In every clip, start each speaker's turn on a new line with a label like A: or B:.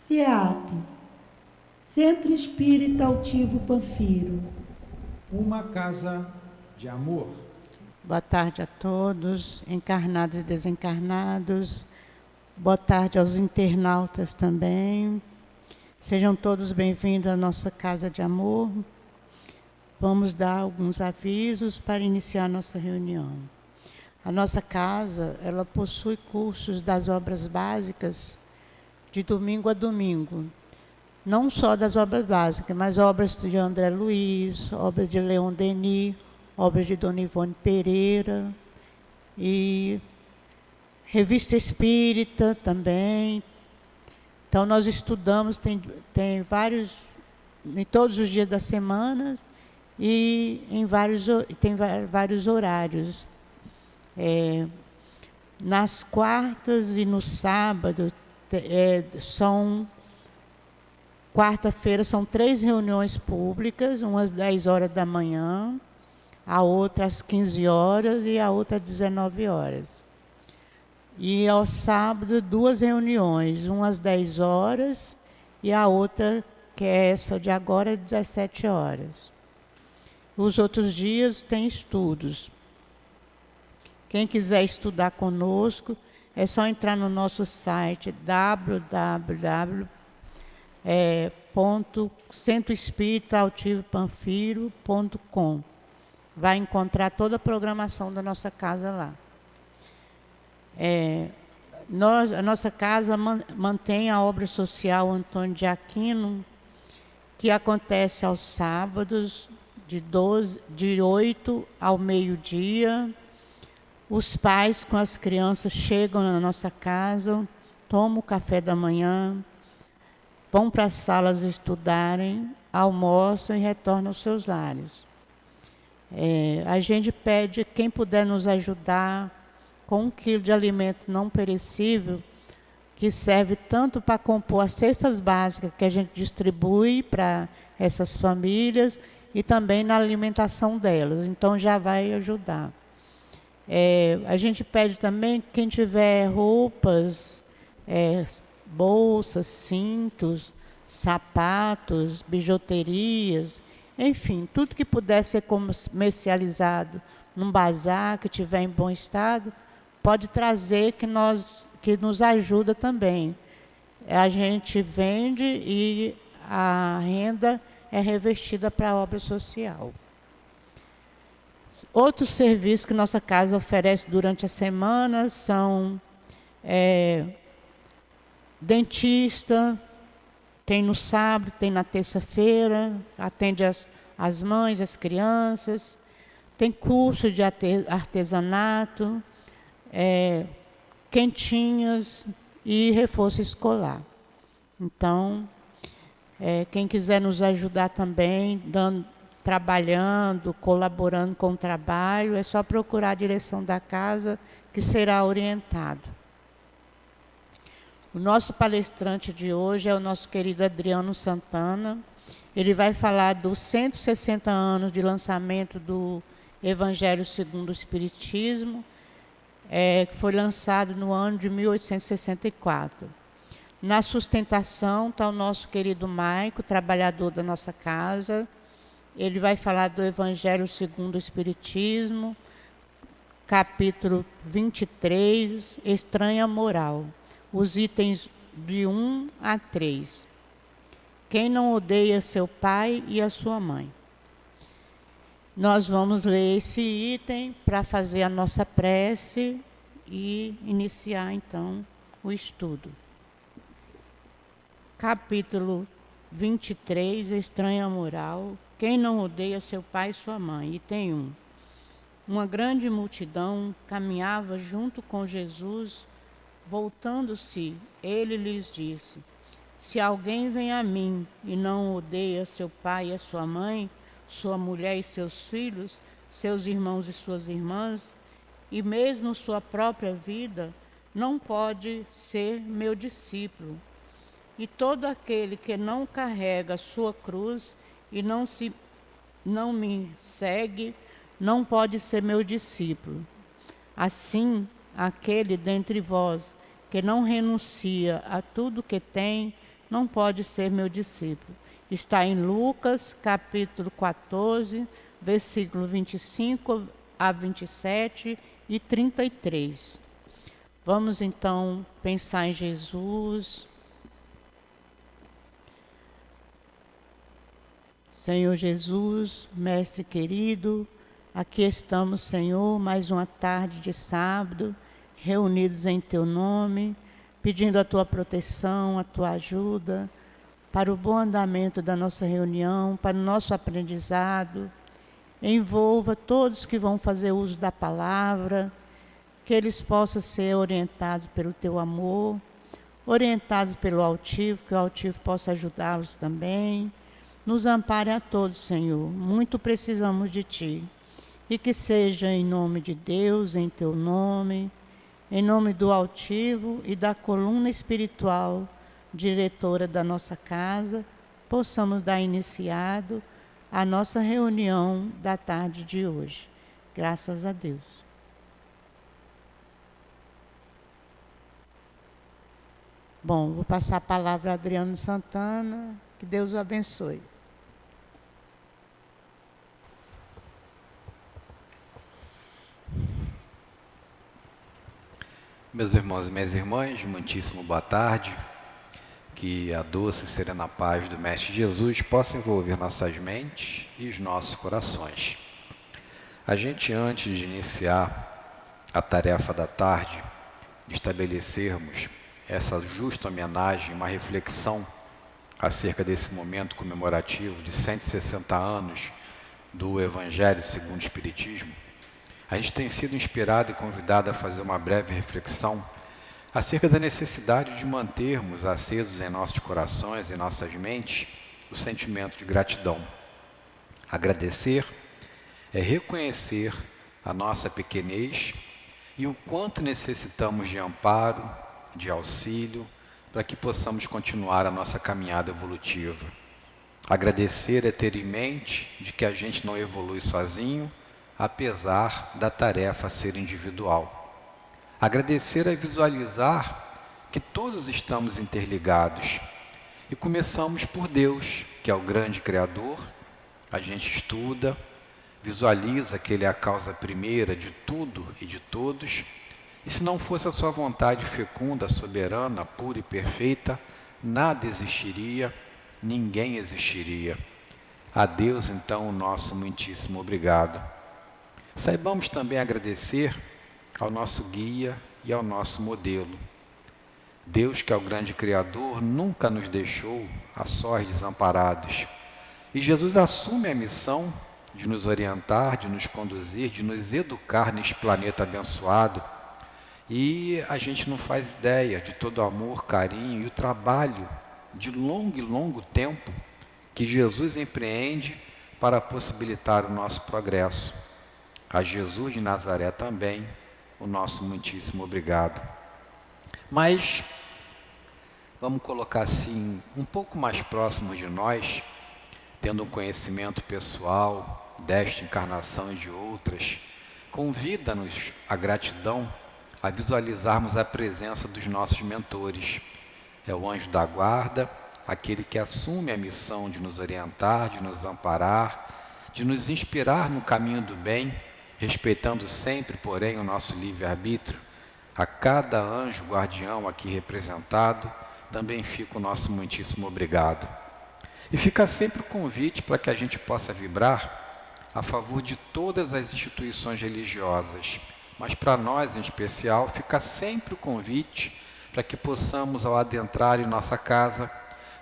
A: CEAP, Centro Espírita Altivo Panfiro.
B: Uma casa de amor.
C: Boa tarde a todos, encarnados e desencarnados. Boa tarde aos internautas também. Sejam todos bem-vindos à nossa Casa de Amor. Vamos dar alguns avisos para iniciar a nossa reunião. A nossa casa, ela possui cursos das obras básicas de domingo a domingo. Não só das obras básicas, mas obras de André Luiz, obras de Leon Denis, obras de Dona Ivone Pereira e Revista Espírita também. Então, nós estudamos, tem vários, em todos os dias da semana e tem vários horários. Nas quartas e no sábado, quarta-feira são 3 reuniões públicas, umas 10 horas da manhã, a outra às 15 horas e a outra às 19 horas. E ao sábado, 2 reuniões, uma às 10 horas e a outra, que é essa de agora, às 17 horas. Os outros dias tem estudos. Quem quiser estudar conosco, é só entrar no nosso site www.centroespiritaaltivopanfiro.com. Vai encontrar toda a programação da nossa casa lá. A nossa casa mantém a obra social Antônio de Aquino, que acontece aos sábados, de 8 ao meio-dia. Os pais com as crianças chegam na nossa casa, tomam o café da manhã, vão para as salas estudarem, almoçam e retornam aos seus lares. A gente pede, quem puder nos ajudar, com 1 quilo de alimento não perecível, que serve tanto para compor as cestas básicas que a gente distribui para essas famílias e também na alimentação delas. Então, já vai ajudar. A gente pede também que quem tiver roupas, bolsas, cintos, sapatos, bijuterias, enfim, tudo que puder ser comercializado num bazar, que estiver em bom estado, pode trazer que nos ajuda também. A gente vende e a renda é revestida para a obra social. Outros serviços que nossa casa oferece durante a semana são dentista, tem no sábado, tem na terça-feira, atende as mães, as crianças, tem curso de artesanato, quentinhas e reforço escolar. Então, quem quiser nos ajudar também, trabalhando, colaborando com o trabalho, é só procurar a direção da casa, que será orientado. O nosso palestrante de hoje é o nosso querido Adriano Santana. Ele vai falar dos 160 anos de lançamento do Evangelho segundo o Espiritismo, que foi lançado no ano de 1864. Na sustentação está o nosso querido Maico, trabalhador da nossa casa. Ele vai falar do Evangelho segundo o Espiritismo, capítulo 23, Estranha Moral, os itens de 1 a 3. Quem não odeia seu pai e a sua mãe? Nós vamos ler esse item para fazer a nossa prece e iniciar, então, o estudo. Capítulo 23, Estranha Moral. Quem não odeia seu pai e sua mãe? Item 1. Uma grande multidão caminhava junto com Jesus. Voltando-se, ele lhes disse: se alguém vem a mim e não odeia seu pai e a sua mãe, sua mulher e seus filhos, seus irmãos e suas irmãs, e mesmo sua própria vida, não pode ser meu discípulo. E todo aquele que não carrega sua cruz e não me segue, não pode ser meu discípulo. Assim, aquele dentre vós que não renuncia a tudo que tem, não pode ser meu discípulo. Está em Lucas, capítulo 14, versículo 25 a 27 e 33. Vamos então pensar em Jesus. Senhor Jesus, Mestre querido, aqui estamos, Senhor, mais uma tarde de sábado, reunidos em Teu nome, pedindo a Tua proteção, a Tua ajuda, para o bom andamento da nossa reunião, para o nosso aprendizado. Envolva todos que vão fazer uso da palavra, que eles possam ser orientados pelo Teu amor, orientados pelo Altivo, que o Altivo possa ajudá-los também. Nos ampare a todos, Senhor, muito precisamos de Ti. E que seja em nome de Deus, em Teu nome, em nome do Altivo e da coluna espiritual, diretora da nossa casa, possamos dar iniciado a nossa reunião da tarde de hoje. Graças a Deus. Bom, vou passar a palavra a Adriano Santana, que Deus o abençoe.
D: Meus irmãos e minhas irmãs, muitíssimo boa tarde. Que a doce e serena paz do Mestre Jesus possa envolver nossas mentes e os nossos corações. A gente, antes de iniciar a tarefa da tarde, de estabelecermos essa justa homenagem, uma reflexão acerca desse momento comemorativo de 160 anos do Evangelho segundo o Espiritismo, a gente tem sido inspirado e convidado a fazer uma breve reflexão acerca da necessidade de mantermos acesos em nossos corações e nossas mentes o sentimento de gratidão. Agradecer é reconhecer a nossa pequenez e o quanto necessitamos de amparo, de auxílio, para que possamos continuar a nossa caminhada evolutiva. Agradecer é ter em mente de que a gente não evolui sozinho, apesar da tarefa ser individual. Agradecer é visualizar que todos estamos interligados. E começamos por Deus, que é o grande Criador. A gente estuda, visualiza que Ele é a causa primeira de tudo e de todos. E se não fosse a sua vontade fecunda, soberana, pura e perfeita, nada existiria, ninguém existiria. A Deus, então, o nosso muitíssimo obrigado. Saibamos também agradecer ao nosso guia e ao nosso modelo. Deus, que é o grande Criador, nunca nos deixou a sós desamparados. E Jesus assume a missão de nos orientar, de nos conduzir, de nos educar neste planeta abençoado. E a gente não faz ideia de todo o amor, carinho e o trabalho de longo e longo tempo que Jesus empreende para possibilitar o nosso progresso. A Jesus de Nazaré também, o nosso muitíssimo obrigado. Mas, vamos colocar assim, um pouco mais próximo de nós, tendo um conhecimento pessoal desta encarnação e de outras, convida-nos a gratidão a visualizarmos a presença dos nossos mentores. É o anjo da guarda, aquele que assume a missão de nos orientar, de nos amparar, de nos inspirar no caminho do bem, respeitando sempre, porém, o nosso livre-arbítrio. A cada anjo guardião aqui representado, também fica o nosso muitíssimo obrigado. E fica sempre o convite para que a gente possa vibrar a favor de todas as instituições religiosas, mas para nós em especial fica sempre o convite para que possamos, ao adentrar em nossa casa,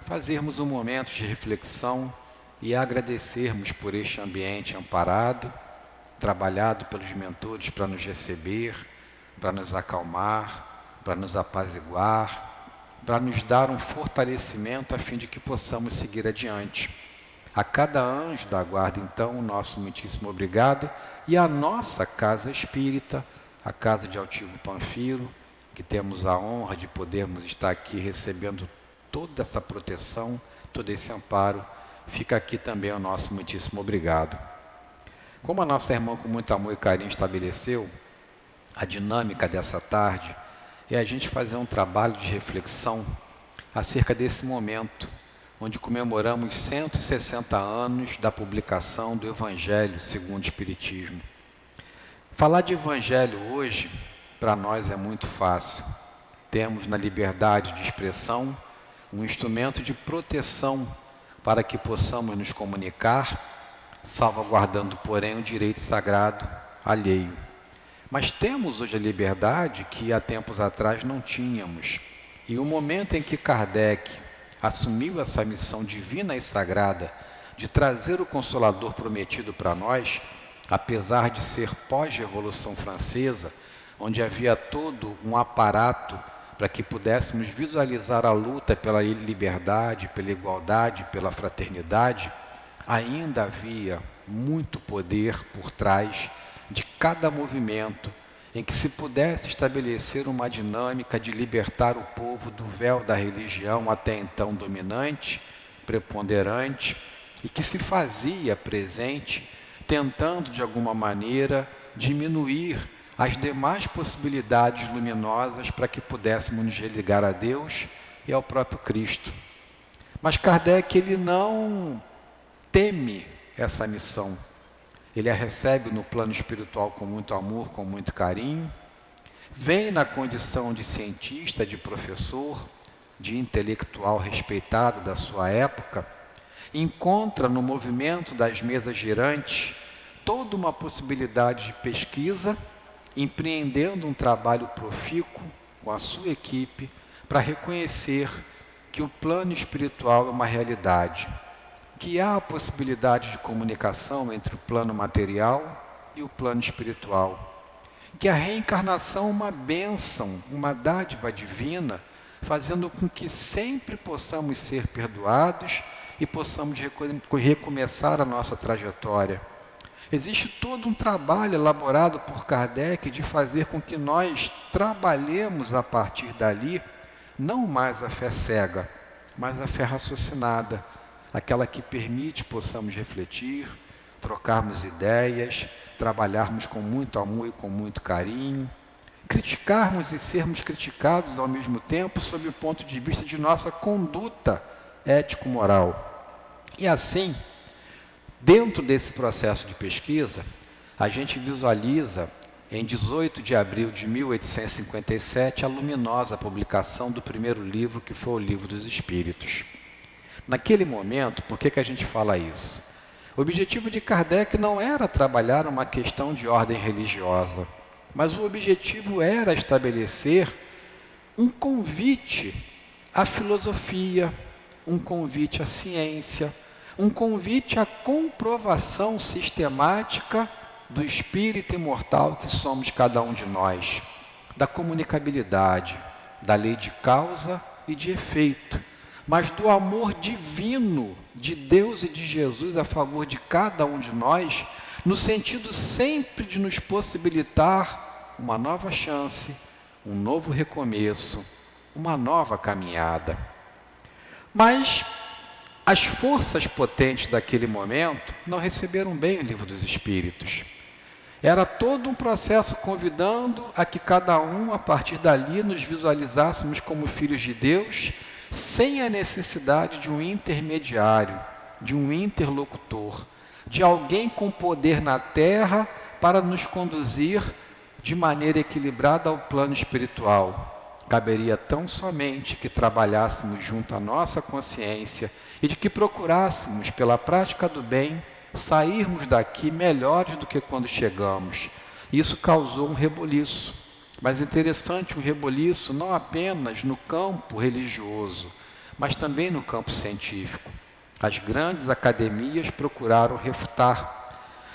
D: fazermos um momento de reflexão e agradecermos por este ambiente amparado, trabalhado pelos mentores para nos receber, para nos acalmar, para nos apaziguar, para nos dar um fortalecimento a fim de que possamos seguir adiante. A cada anjo da guarda, então, o nosso muitíssimo obrigado, e a nossa casa espírita, a casa de Altivo Panfiro, que temos a honra de podermos estar aqui recebendo toda essa proteção, todo esse amparo, fica aqui também o nosso muitíssimo obrigado. Como a nossa irmã com muito amor e carinho estabeleceu, a dinâmica dessa tarde é a gente fazer um trabalho de reflexão acerca desse momento, onde comemoramos 160 anos da publicação do Evangelho segundo o Espiritismo. Falar de Evangelho hoje, para nós é muito fácil. Temos na liberdade de expressão um instrumento de proteção para que possamos nos comunicar, salvaguardando, porém, o direito sagrado alheio. Mas temos hoje a liberdade que há tempos atrás não tínhamos. E o momento em que Kardec assumiu essa missão divina e sagrada de trazer o Consolador prometido para nós, apesar de ser pós-Revolução Francesa, onde havia todo um aparato para que pudéssemos visualizar a luta pela liberdade, pela igualdade, pela fraternidade, ainda havia muito poder por trás de cada movimento em que se pudesse estabelecer uma dinâmica de libertar o povo do véu da religião até então dominante, preponderante, e que se fazia presente tentando de alguma maneira diminuir as demais possibilidades luminosas para que pudéssemos nos religar a Deus e ao próprio Cristo. Mas Kardec, ele não teme essa missão. Ele a recebe no plano espiritual com muito amor, com muito carinho. Vem na condição de cientista, de professor, de intelectual respeitado da sua época. Encontra no movimento das mesas girantes toda uma possibilidade de pesquisa, empreendendo um trabalho profícuo com a sua equipe para reconhecer que o plano espiritual é uma realidade, que há a possibilidade de comunicação entre o plano material e o plano espiritual, que a reencarnação é uma bênção, uma dádiva divina, fazendo com que sempre possamos ser perdoados e possamos recomeçar a nossa trajetória. Existe todo um trabalho elaborado por Kardec de fazer com que nós trabalhemos a partir dali, não mais a fé cega, mas a fé raciocinada, aquela que permite possamos refletir, trocarmos ideias, trabalharmos com muito amor e com muito carinho, criticarmos e sermos criticados ao mesmo tempo sob o ponto de vista de nossa conduta ético-moral. E assim, dentro desse processo de pesquisa, a gente visualiza, em 18 de abril de 1857, a luminosa publicação do primeiro livro, que foi o Livro dos Espíritos. Naquele momento, por que a gente fala isso? O objetivo de Kardec não era trabalhar uma questão de ordem religiosa, mas o objetivo era estabelecer um convite à filosofia, um convite à ciência, um convite à comprovação sistemática do espírito imortal que somos cada um de nós, da comunicabilidade, da lei de causa e de efeito, mas do amor divino de Deus e de Jesus a favor de cada um de nós, no sentido sempre de nos possibilitar uma nova chance, um novo recomeço, uma nova caminhada. Mas as forças potentes daquele momento não receberam bem o Livro dos Espíritos. Era todo um processo convidando a que cada um, a partir dali, nos visualizássemos como filhos de Deus, sem a necessidade de um intermediário, de um interlocutor, de alguém com poder na terra para nos conduzir de maneira equilibrada ao plano espiritual. Caberia tão somente que trabalhássemos junto à nossa consciência e de que procurássemos, pela prática do bem, sairmos daqui melhores do que quando chegamos. Isso causou um reboliço. Mas interessante, um reboliço não apenas no campo religioso, mas também no campo científico. As grandes academias procuraram refutar.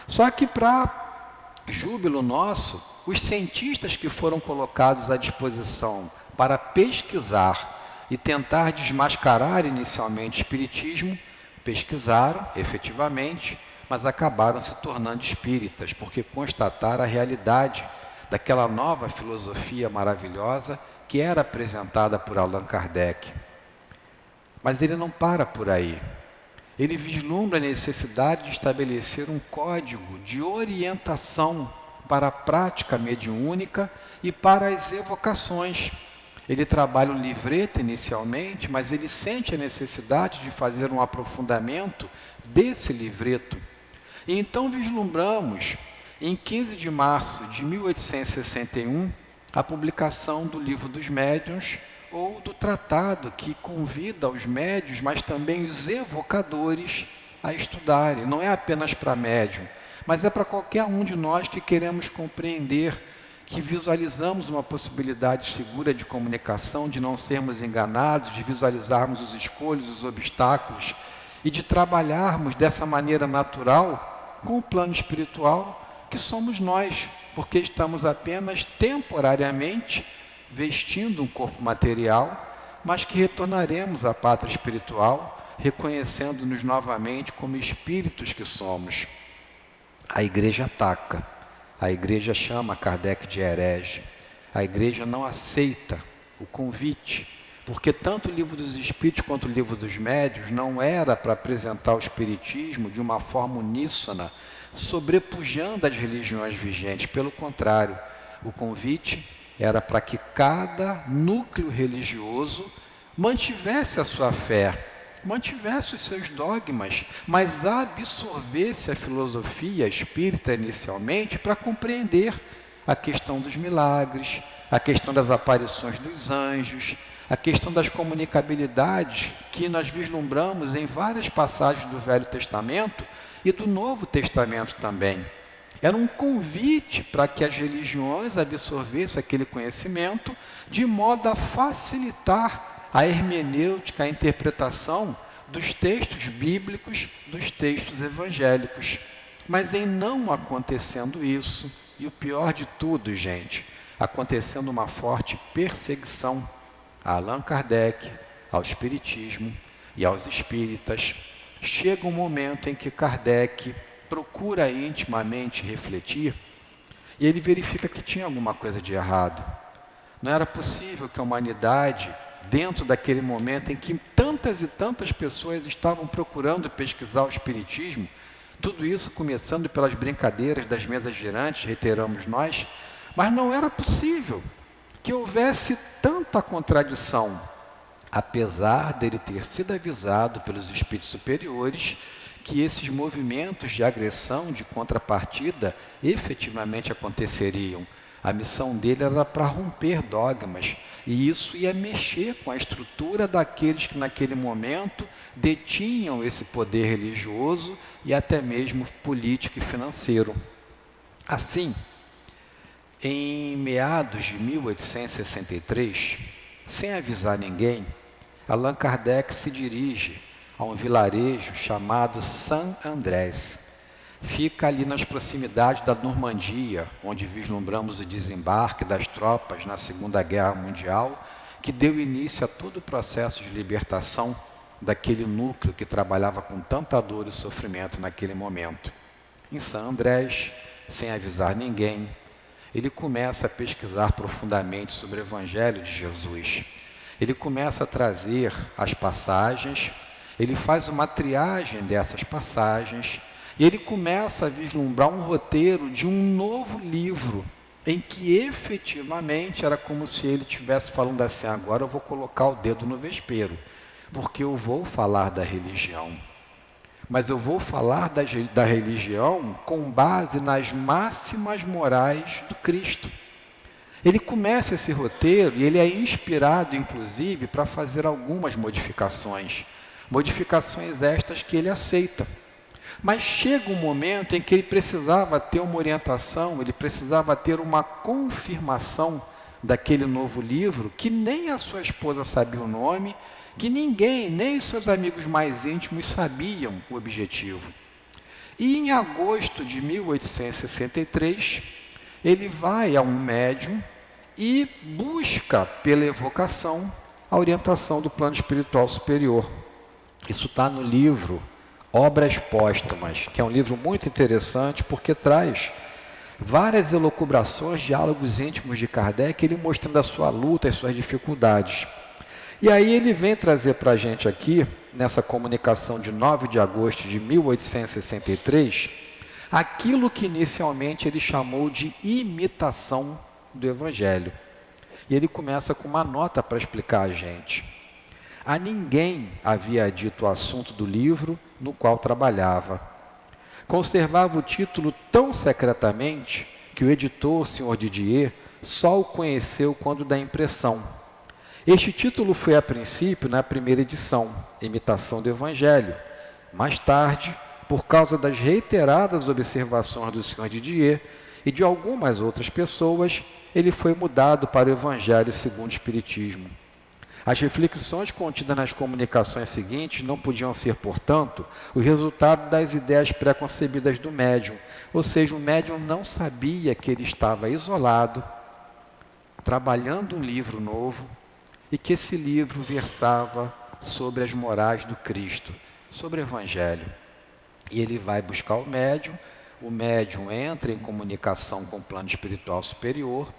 D: Só que, para júbilo nosso, os cientistas que foram colocados à disposição para pesquisar e tentar desmascarar inicialmente o espiritismo, pesquisaram, efetivamente, mas acabaram se tornando espíritas, porque constataram a realidade daquela nova filosofia maravilhosa que era apresentada por Allan Kardec. Mas ele não para por aí. Ele vislumbra a necessidade de estabelecer um código de orientação para a prática mediúnica e para as evocações. Ele trabalha o livreto inicialmente, mas ele sente a necessidade de fazer um aprofundamento desse livreto. E então vislumbramos, em 15 de março de 1861, a publicação do Livro dos Médiuns, ou do tratado que convida os médiuns, mas também os evocadores, a estudarem. Não é apenas para médium, mas é para qualquer um de nós que queremos compreender, que visualizamos uma possibilidade segura de comunicação, de não sermos enganados, de visualizarmos os escolhos, os obstáculos, e de trabalharmos dessa maneira natural com o plano espiritual que somos nós, porque estamos apenas temporariamente vestindo um corpo material, mas que retornaremos à pátria espiritual, reconhecendo-nos novamente como espíritos que somos. A igreja ataca, a igreja chama Kardec de herege, a igreja não aceita o convite, porque tanto o Livro dos Espíritos quanto o Livro dos Médiuns não era para apresentar o espiritismo de uma forma uníssona, sobrepujando as religiões vigentes. Pelo contrário, o convite era para que cada núcleo religioso mantivesse a sua fé, mantivesse os seus dogmas, mas absorvesse a filosofia espírita inicialmente para compreender a questão dos milagres, a questão das aparições dos anjos, a questão das comunicabilidades que nós vislumbramos em várias passagens do Velho Testamento e do Novo Testamento também. Era um convite para que as religiões absorvessem aquele conhecimento de modo a facilitar a hermenêutica, a interpretação dos textos bíblicos, dos textos evangélicos. Mas em não acontecendo isso, e o pior de tudo, gente, acontecendo uma forte perseguição a Allan Kardec, ao Espiritismo e aos espíritas, chega um momento em que Kardec procura intimamente refletir e ele verifica que tinha alguma coisa de errado. Não era possível que a humanidade, dentro daquele momento em que tantas e tantas pessoas estavam procurando pesquisar o Espiritismo, tudo isso começando pelas brincadeiras das mesas girantes, reiteramos nós, mas não era possível que houvesse tanta contradição, apesar dele ter sido avisado pelos espíritos superiores que esses movimentos de agressão, de contrapartida, efetivamente aconteceriam. A missão dele era para romper dogmas, e isso ia mexer com a estrutura daqueles que naquele momento detinham esse poder religioso e até mesmo político e financeiro. Assim, em meados de 1863, sem avisar ninguém, Allan Kardec se dirige a um vilarejo chamado Saint-Andrés. Fica ali nas proximidades da Normandia, onde vislumbramos o desembarque das tropas na Segunda Guerra Mundial, que deu início a todo o processo de libertação daquele núcleo que trabalhava com tanta dor e sofrimento naquele momento. Em Saint-Andrés, sem avisar ninguém, ele começa a pesquisar profundamente sobre o Evangelho de Jesus. Ele começa a trazer as passagens, ele faz uma triagem dessas passagens, e ele começa a vislumbrar um roteiro de um novo livro, em que efetivamente era como se ele estivesse falando assim: agora eu vou colocar o dedo no vespeiro, porque eu vou falar da religião. Mas eu vou falar da religião com base nas máximas morais do Cristo. Ele começa esse roteiro e ele é inspirado, inclusive, para fazer algumas modificações. Modificações estas que ele aceita. Mas chega um momento em que ele precisava ter uma orientação, ele precisava ter uma confirmação daquele novo livro, que nem a sua esposa sabia o nome, que ninguém, nem os seus amigos mais íntimos sabiam o objetivo. E em agosto de 1863, ele vai a um médium e busca, pela evocação, a orientação do plano espiritual superior. Isso está no livro Obras Póstumas, que é um livro muito interessante porque traz várias elucubrações, diálogos íntimos de Kardec, ele mostrando a sua luta, as suas dificuldades. E aí ele vem trazer para a gente aqui, nessa comunicação de 9 de agosto de 1863, aquilo que inicialmente ele chamou de imitação do Evangelho. E ele começa com uma nota para explicar a gente. A ninguém havia dito o assunto do livro no qual trabalhava. Conservava o título tão secretamente que o editor, Sr. Didier, só o conheceu quando da impressão. Este título foi, a princípio, na primeira edição, Imitação do Evangelho. Mais tarde, por causa das reiteradas observações do Sr. Didier e de algumas outras pessoas, ele foi mudado para o Evangelho segundo o Espiritismo. As reflexões contidas nas comunicações seguintes não podiam ser, portanto, o resultado das ideias preconcebidas do médium, ou seja, o médium não sabia que ele estava isolado, trabalhando um livro novo, e que esse livro versava sobre as morais do Cristo, sobre o Evangelho. E ele vai buscar o médium entra em comunicação com o plano espiritual superior,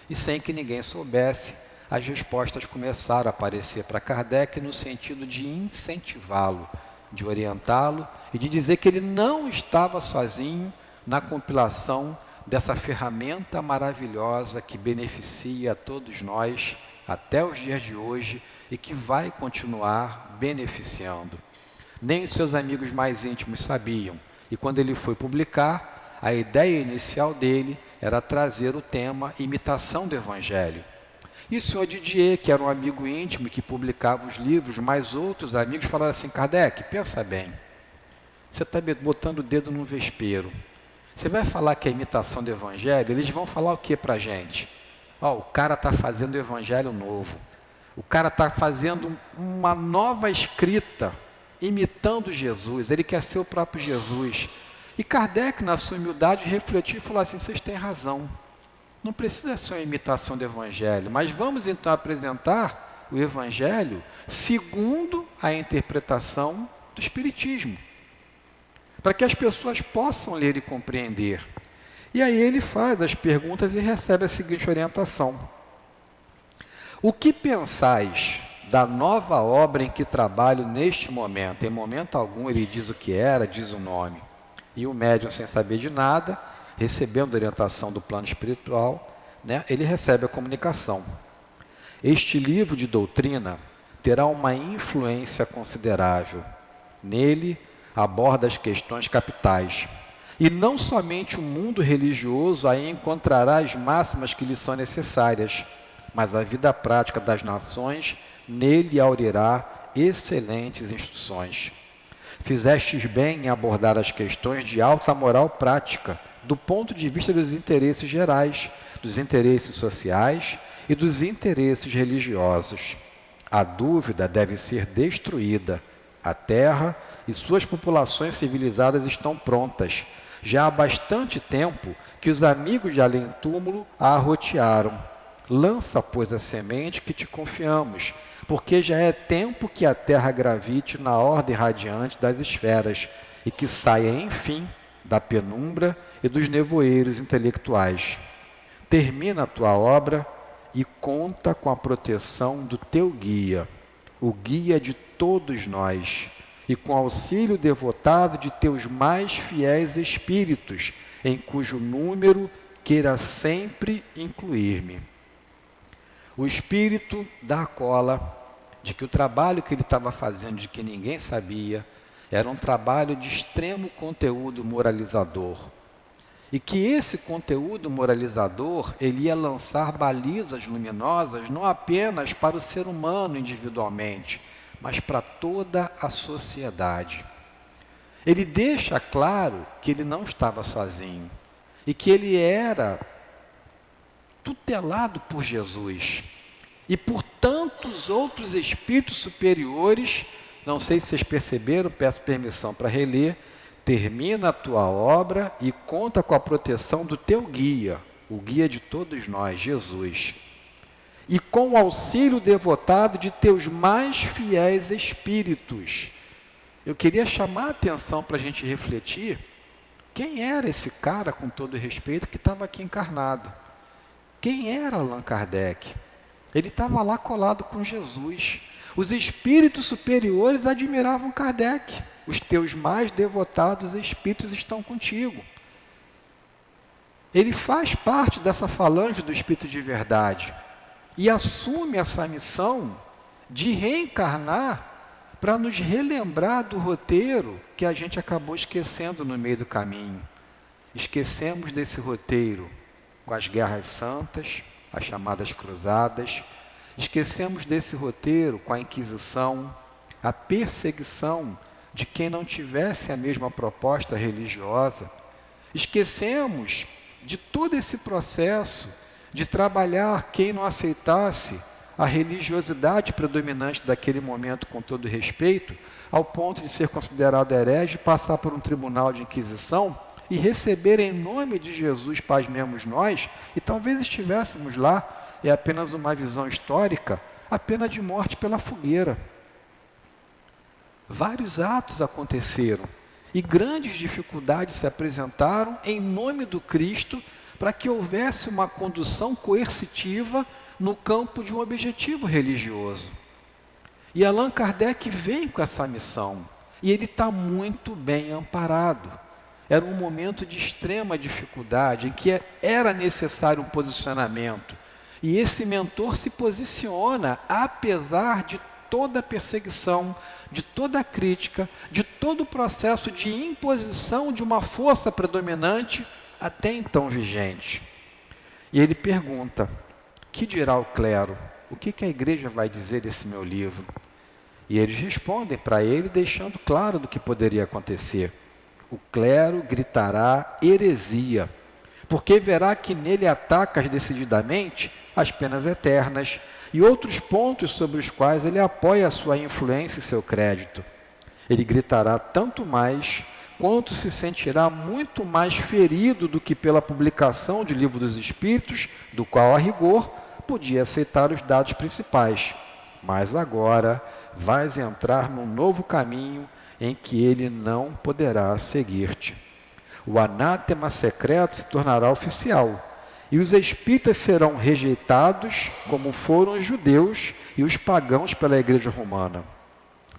D: e sem que ninguém soubesse, as respostas começaram a aparecer para Kardec no sentido de incentivá-lo, de orientá-lo e de dizer que ele não estava sozinho na compilação dessa ferramenta maravilhosa que beneficia a todos nós até os dias de hoje e que vai continuar beneficiando. Nem os seus amigos mais íntimos sabiam, e quando ele foi publicar, a ideia inicial dele era trazer o tema imitação do Evangelho. E o Sr. Didier, que era um amigo íntimo e que publicava os livros, mais outros amigos falaram assim: Kardec, pensa bem, você está botando o dedo num vespeiro. Você vai falar que é imitação do Evangelho, eles vão falar o que para a gente? O cara está fazendo o Evangelho novo. O cara está fazendo uma nova escrita, imitando Jesus. Ele quer ser o próprio Jesus. E Kardec, na sua humildade, refletiu e falou assim: vocês têm razão. Não precisa ser uma imitação do Evangelho, mas vamos então apresentar o Evangelho segundo a interpretação do Espiritismo, para que as pessoas possam ler e compreender. E aí ele faz as perguntas e recebe a seguinte orientação: o que pensais da nova obra em que trabalho neste momento? Em momento algum ele diz o que era, diz o nome. E o médium, sem saber de nada, recebendo a orientação do plano espiritual, ele recebe a comunicação. Este livro de doutrina terá uma influência considerável. Nele aborda as questões capitais. E não somente o mundo religioso aí encontrará as máximas que lhe são necessárias, mas a vida prática das nações nele aurirá excelentes instruções. Fizestes bem em abordar as questões de alta moral prática, do ponto de vista dos interesses gerais, dos interesses sociais e dos interesses religiosos. A dúvida deve ser destruída. A terra e suas populações civilizadas estão prontas. Já há bastante tempo que os amigos de além-túmulo a arrotearam. Lança, pois, a semente que te confiamos, porque já é tempo que a terra gravite na ordem radiante das esferas e que saia, enfim, da penumbra e dos nevoeiros intelectuais. Termina a tua obra e conta com a proteção do teu guia, o guia de todos nós, e com auxílio devotado de teus mais fiéis espíritos, em cujo número queira sempre incluir-me. O espírito dá a cola de que o trabalho que ele estava fazendo, de que ninguém sabia, era um trabalho de extremo conteúdo moralizador. E que esse conteúdo moralizador, ele ia lançar balizas luminosas não apenas para o ser humano individualmente, mas para toda a sociedade. Ele deixa claro que ele não estava sozinho e que ele era tutelado por Jesus e por tantos outros espíritos superiores. Não sei se vocês perceberam, peço permissão para reler. Termina a tua obra e conta com a proteção do teu guia, o guia de todos nós, Jesus. E com o auxílio devotado de teus mais fiéis espíritos. Eu queria chamar a atenção para a gente refletir quem era esse cara, com todo respeito, que estava aqui encarnado. Quem era Allan Kardec? Ele estava lá colado com Jesus. Os espíritos superiores admiravam Kardec. Os teus mais devotados espíritos estão contigo. Ele faz parte dessa falange do espírito de verdade. e assume essa missão de reencarnar para nos relembrar do roteiro que a gente acabou esquecendo no meio do caminho. Esquecemos desse roteiro com as guerras santas, as chamadas cruzadas. Esquecemos desse roteiro com a Inquisição, a perseguição de quem não tivesse a mesma proposta religiosa. Esquecemos de todo esse processo de trabalhar quem não aceitasse a religiosidade predominante daquele momento com todo respeito, ao ponto de ser considerado herege, passar por um tribunal de inquisição e receber em nome de Jesus, pasmemos nós, e talvez estivéssemos lá, é apenas uma visão histórica, a pena de morte pela fogueira. Vários atos aconteceram e grandes dificuldades se apresentaram em nome do Cristo para que houvesse uma condução coercitiva no campo de um objetivo religioso. E Allan Kardec vem com essa missão, e ele está muito bem amparado. Era um momento de extrema dificuldade, em que era necessário um posicionamento. E esse mentor se posiciona, apesar de toda a perseguição, de toda a crítica, de todo o processo de imposição de uma força predominante, até então vigente. E ele pergunta: que dirá o clero? O que a igreja vai dizer desse meu livro? E eles respondem para ele, deixando claro do que poderia acontecer. O clero gritará heresia, porque verá que nele atacas decididamente as penas eternas e outros pontos sobre os quais ele apoia a sua influência e seu crédito. Ele gritará tanto mais quanto se sentirá muito mais ferido do que pela publicação de Livro dos Espíritos, do qual, a rigor, podia aceitar os dados principais. Mas agora vais entrar num novo caminho em que ele não poderá seguir-te. O anátema secreto se tornará oficial, e os espíritas serão rejeitados, como foram os judeus e os pagãos pela Igreja Romana.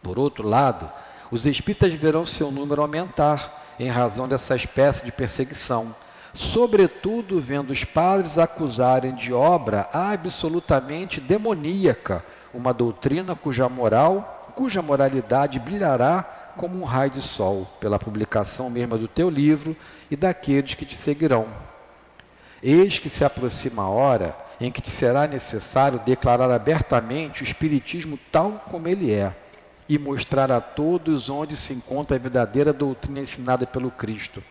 D: Por outro lado, os espíritas verão seu número aumentar, em razão dessa espécie de perseguição, sobretudo vendo os padres acusarem de obra absolutamente demoníaca uma doutrina cuja moralidade brilhará como um raio de sol, pela publicação mesma do teu livro e daqueles que te seguirão. Eis que se aproxima a hora em que te será necessário declarar abertamente o Espiritismo tal como ele é, e mostrar a todos onde se encontra a verdadeira doutrina ensinada pelo Cristo.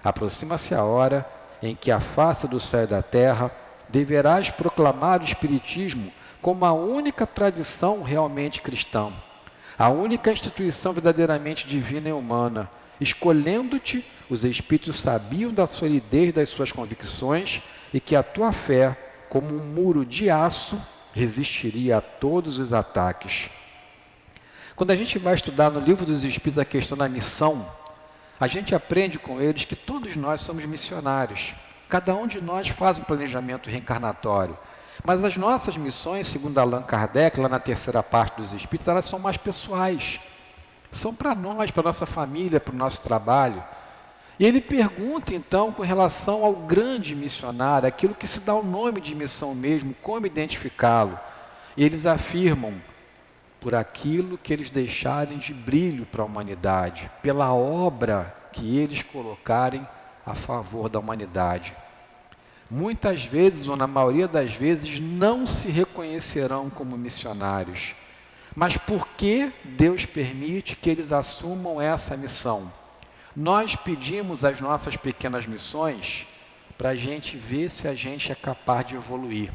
D: Aproxima-se a hora em que, à face do céu e da terra, deverás proclamar o Espiritismo como a única tradição realmente cristã, a única instituição verdadeiramente divina e humana. Escolhendo-te, os Espíritos sabiam da solidez das suas convicções e que a tua fé, como um muro de aço, resistiria a todos os ataques. Quando a gente vai estudar no Livro dos Espíritos a questão da missão, a gente aprende com eles que todos nós somos missionários. Cada um de nós faz um planejamento reencarnatório. Mas as nossas missões, segundo Allan Kardec, lá na terceira parte dos Espíritos, elas são mais pessoais. São para nós, para a nossa família, para o nosso trabalho. E ele pergunta, então, com relação ao grande missionário, aquilo que se dá o nome de missão mesmo, como identificá-lo. E eles afirmam: por aquilo que eles deixarem de brilho para a humanidade, pela obra que eles colocarem a favor da humanidade. Muitas vezes, ou na maioria das vezes, não se reconhecerão como missionários. Mas por que Deus permite que eles assumam essa missão? Nós pedimos as nossas pequenas missões para a gente ver se a gente é capaz de evoluir.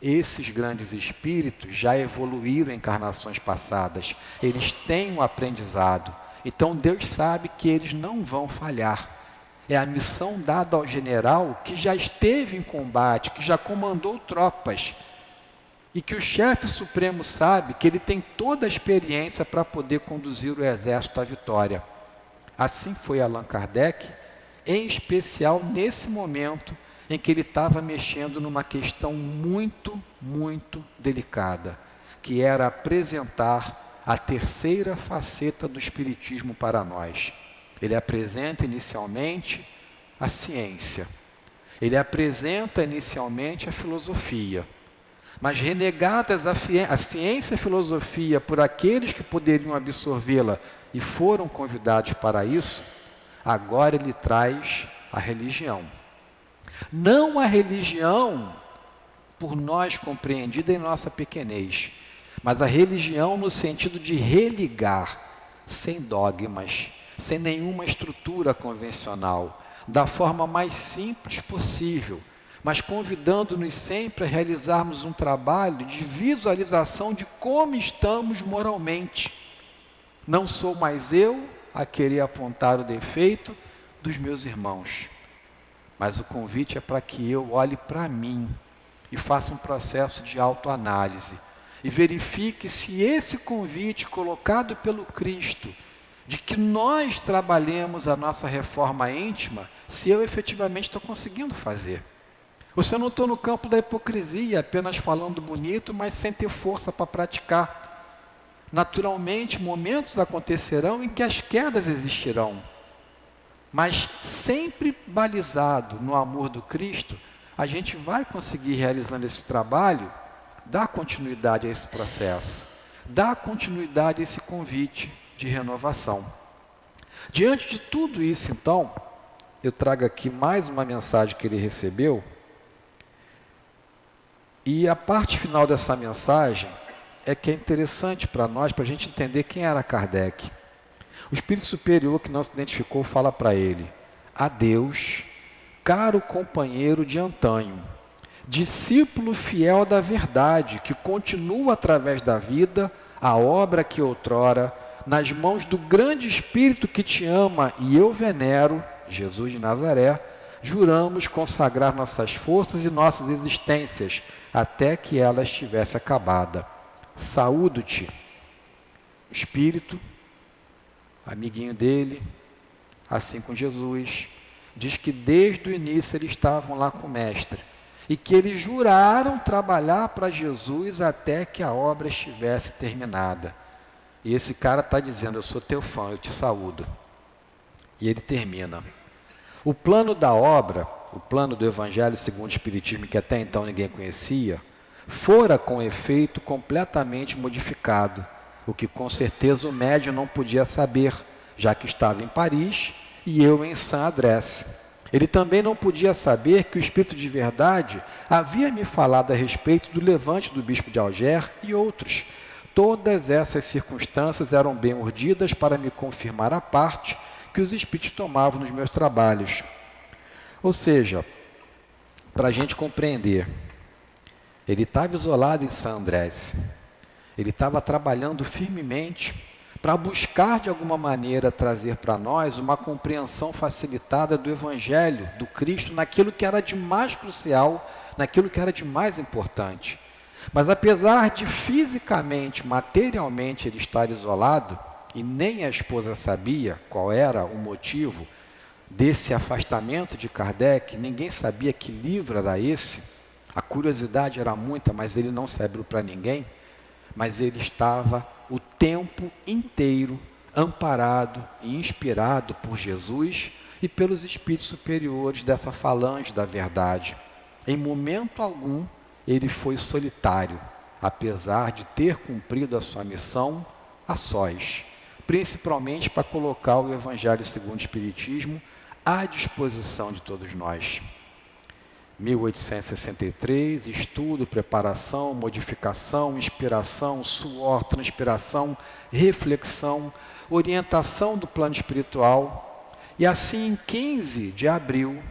D: Esses grandes espíritos já evoluíram em encarnações passadas. Eles têm um aprendizado. Então Deus sabe que eles não vão falhar. É a missão dada ao general que já esteve em combate, que já comandou tropas. E que o chefe supremo sabe que ele tem toda a experiência para poder conduzir o exército à vitória. Assim foi Allan Kardec, em especial nesse momento em que ele estava mexendo numa questão muito, muito delicada, que era apresentar a terceira faceta do Espiritismo para nós. Ele apresenta inicialmente a ciência, ele apresenta inicialmente a filosofia, Mas renegadas a ciência e a filosofia por aqueles que poderiam absorvê-la e foram convidados para isso, agora ele traz a religião. Não a religião por nós compreendida em nossa pequenez, mas a religião no sentido de religar, sem dogmas, sem nenhuma estrutura convencional, da forma mais simples possível, mas convidando-nos sempre a realizarmos um trabalho de visualização de como estamos moralmente. Não sou mais eu a querer apontar o defeito dos meus irmãos, mas o convite é para que eu olhe para mim e faça um processo de autoanálise e verifique se esse convite colocado pelo Cristo, de que nós trabalhemos a nossa reforma íntima, se eu efetivamente estou conseguindo fazer. Ou se eu não estou no campo da hipocrisia, apenas falando bonito, mas sem ter força para praticar. Naturalmente, momentos acontecerão em que as quedas existirão, mas sempre balizado no amor do Cristo, a gente vai conseguir, realizando esse trabalho, dar continuidade a esse processo, dar continuidade a esse convite de renovação. Diante de tudo isso, então, eu trago aqui mais uma mensagem que ele recebeu, e a parte final dessa mensagem é que é interessante para nós, para a gente entender quem era Kardec. O Espírito Superior que não se identificou fala para ele: adeus, caro companheiro de antanho, discípulo fiel da verdade, que continua através da vida a obra que outrora, nas mãos do grande Espírito que te ama e eu venero, Jesus de Nazaré, juramos consagrar nossas forças e nossas existências, até que ela estivesse acabada. Saúdo-te. O Espírito, amiguinho dele, assim com Jesus, diz que desde o início eles estavam lá com o Mestre, e que eles juraram trabalhar para Jesus até que a obra estivesse terminada. E esse cara está dizendo: eu sou teu fã, eu te saúdo. E ele termina: o plano da obra, o plano do Evangelho segundo o Espiritismo, que até então ninguém conhecia, fora com efeito completamente modificado, o que com certeza o médium não podia saber, já que estava em Paris e eu em Saint-Adresse. Ele também não podia saber que o Espírito de Verdade havia me falado a respeito do levante do Bispo de Alger e outros. Todas essas circunstâncias eram bem urdidas para me confirmar a parte que os Espíritos tomavam nos meus trabalhos. Ou seja, para a gente compreender, ele estava isolado em Saint-Adresse, ele estava trabalhando firmemente para buscar de alguma maneira trazer para nós uma compreensão facilitada do Evangelho, do Cristo, naquilo que era de mais crucial, naquilo que era de mais importante. Mas apesar de fisicamente, materialmente ele estar isolado, e nem a esposa sabia qual era o motivo desse afastamento de Kardec, ninguém sabia que livro era esse, a curiosidade era muita, mas ele não se abriu para ninguém, mas ele estava o tempo inteiro amparado e inspirado por Jesus e pelos espíritos superiores dessa falange da verdade. Em momento algum ele foi solitário, apesar de ter cumprido a sua missão a sós, principalmente para colocar o Evangelho segundo o Espiritismo à disposição de todos nós. 1863, estudo, preparação, modificação, inspiração, suor, transpiração, reflexão, orientação do plano espiritual. E assim, em 15 de abril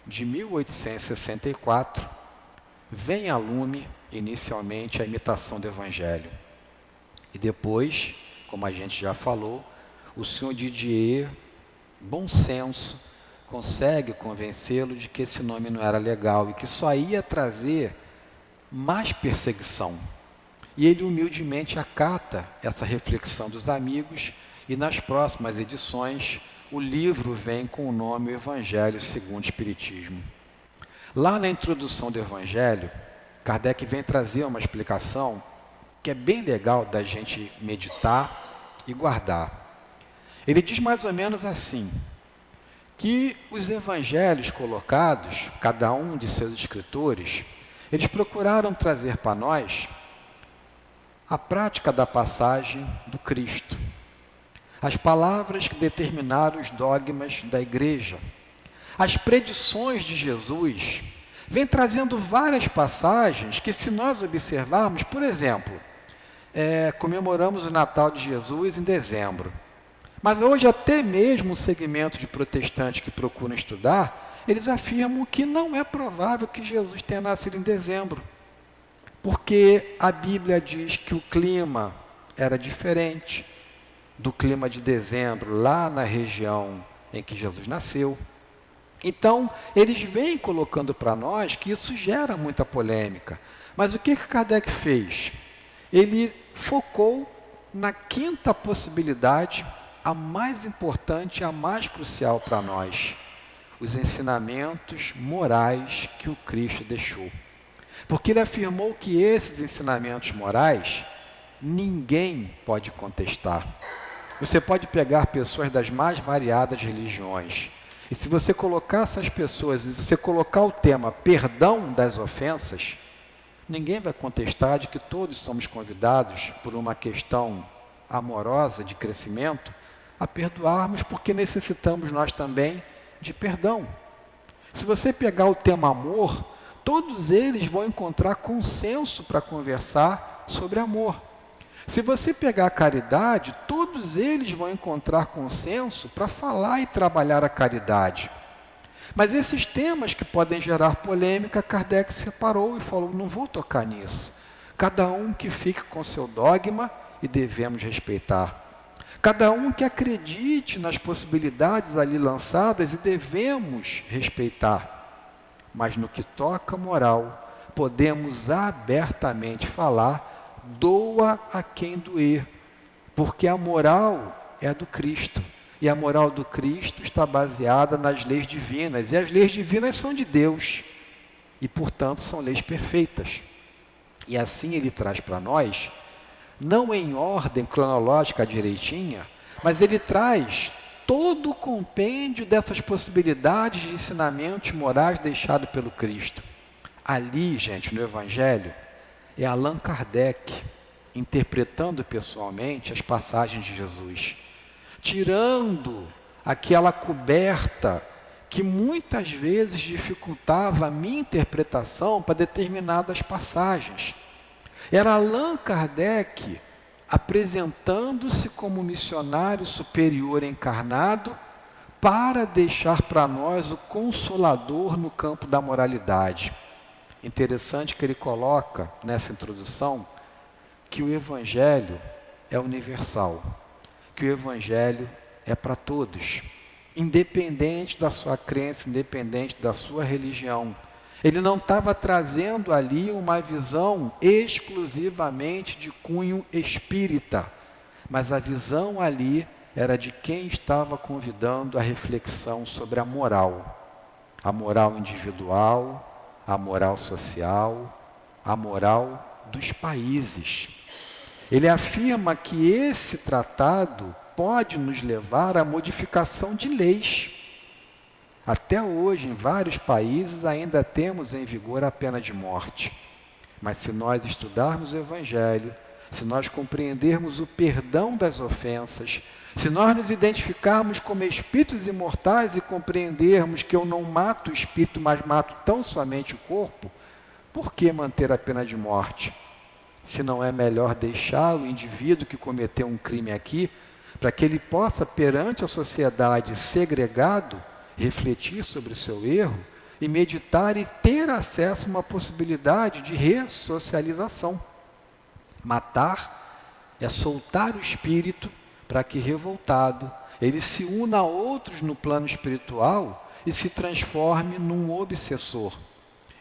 D: de 1864, vem a lume, inicialmente, a imitação do Evangelho. E depois, como a gente já falou, o senhor Didier, bom senso, consegue convencê-lo de que esse nome não era legal e que só ia trazer mais perseguição. E ele humildemente acata essa reflexão dos amigos e nas próximas edições o livro vem com o nome Evangelho segundo o Espiritismo. Lá na introdução do Evangelho, Kardec vem trazer uma explicação que é bem legal da gente meditar e guardar. Ele diz mais ou menos assim, que os evangelhos colocados, cada um de seus escritores, Eles procuraram trazer para nós a prática da passagem do Cristo, as palavras que determinaram os dogmas da igreja, as predições de Jesus. Vem trazendo várias passagens que, se nós observarmos, por exemplo, comemoramos o Natal de Jesus em dezembro. Mas hoje até mesmo o segmento de protestantes que procuram estudar, eles afirmam que não é provável que Jesus tenha nascido em dezembro. Porque a Bíblia diz que o clima era diferente do clima de dezembro, lá na região em que Jesus nasceu. Então, eles vêm colocando para nós que isso gera muita polêmica. Mas o que Kardec fez? Ele focou na quinta possibilidade, a mais importante, a mais crucial para nós: os ensinamentos morais que o Cristo deixou. Porque ele afirmou que esses ensinamentos morais ninguém pode contestar. Você pode pegar pessoas das mais variadas religiões, e se você colocar essas pessoas, e você colocar o tema perdão das ofensas, ninguém vai contestar de que todos somos convidados, por uma questão amorosa de crescimento, a perdoarmos, porque necessitamos nós também de perdão. Se você pegar o tema amor, todos eles vão encontrar consenso para conversar sobre amor. Se você pegar a caridade, todos eles vão encontrar consenso para falar e trabalhar a caridade. Mas esses temas que podem gerar polêmica, Kardec separou e falou: não vou tocar nisso. Cada um que fique com seu dogma e devemos respeitar. Cada um que acredite nas possibilidades ali lançadas e devemos respeitar. Mas no que toca moral, podemos abertamente falar: doa a quem doer, porque a moral é do Cristo, e a moral do Cristo está baseada nas leis divinas, e as leis divinas são de Deus, e portanto são leis perfeitas. E assim ele traz para nós, não em ordem cronológica direitinha, mas ele traz todo o compêndio dessas possibilidades de ensinamentos morais deixados pelo Cristo. Ali, gente, no Evangelho, é Allan Kardec interpretando pessoalmente as passagens de Jesus, tirando aquela coberta que muitas vezes dificultava a minha interpretação para determinadas passagens. Era Allan Kardec apresentando-se como missionário superior encarnado para deixar para nós o consolador no campo da moralidade. Interessante que ele coloca nessa introdução que o Evangelho é universal, que o Evangelho é para todos, independente da sua crença, independente da sua religião. Ele não estava trazendo ali uma visão exclusivamente de cunho espírita, mas a visão ali era de quem estava convidando a reflexão sobre a moral individual, a moral social, a moral dos países. Ele afirma que esse tratado pode nos levar à modificação de leis. Até hoje, em vários países, ainda temos em vigor a pena de morte. Mas se nós estudarmos o Evangelho, se nós compreendermos o perdão das ofensas, se nós nos identificarmos como espíritos imortais e compreendermos que eu não mato o espírito, mas mato tão somente o corpo, por que manter a pena de morte? Se não é melhor deixar o indivíduo que cometeu um crime aqui, para que ele possa, perante a sociedade segregado, refletir sobre o seu erro e meditar e ter acesso a uma possibilidade de ressocialização. Matar é soltar o espírito para que, revoltado, ele se una a outros no plano espiritual e se transforme num obsessor.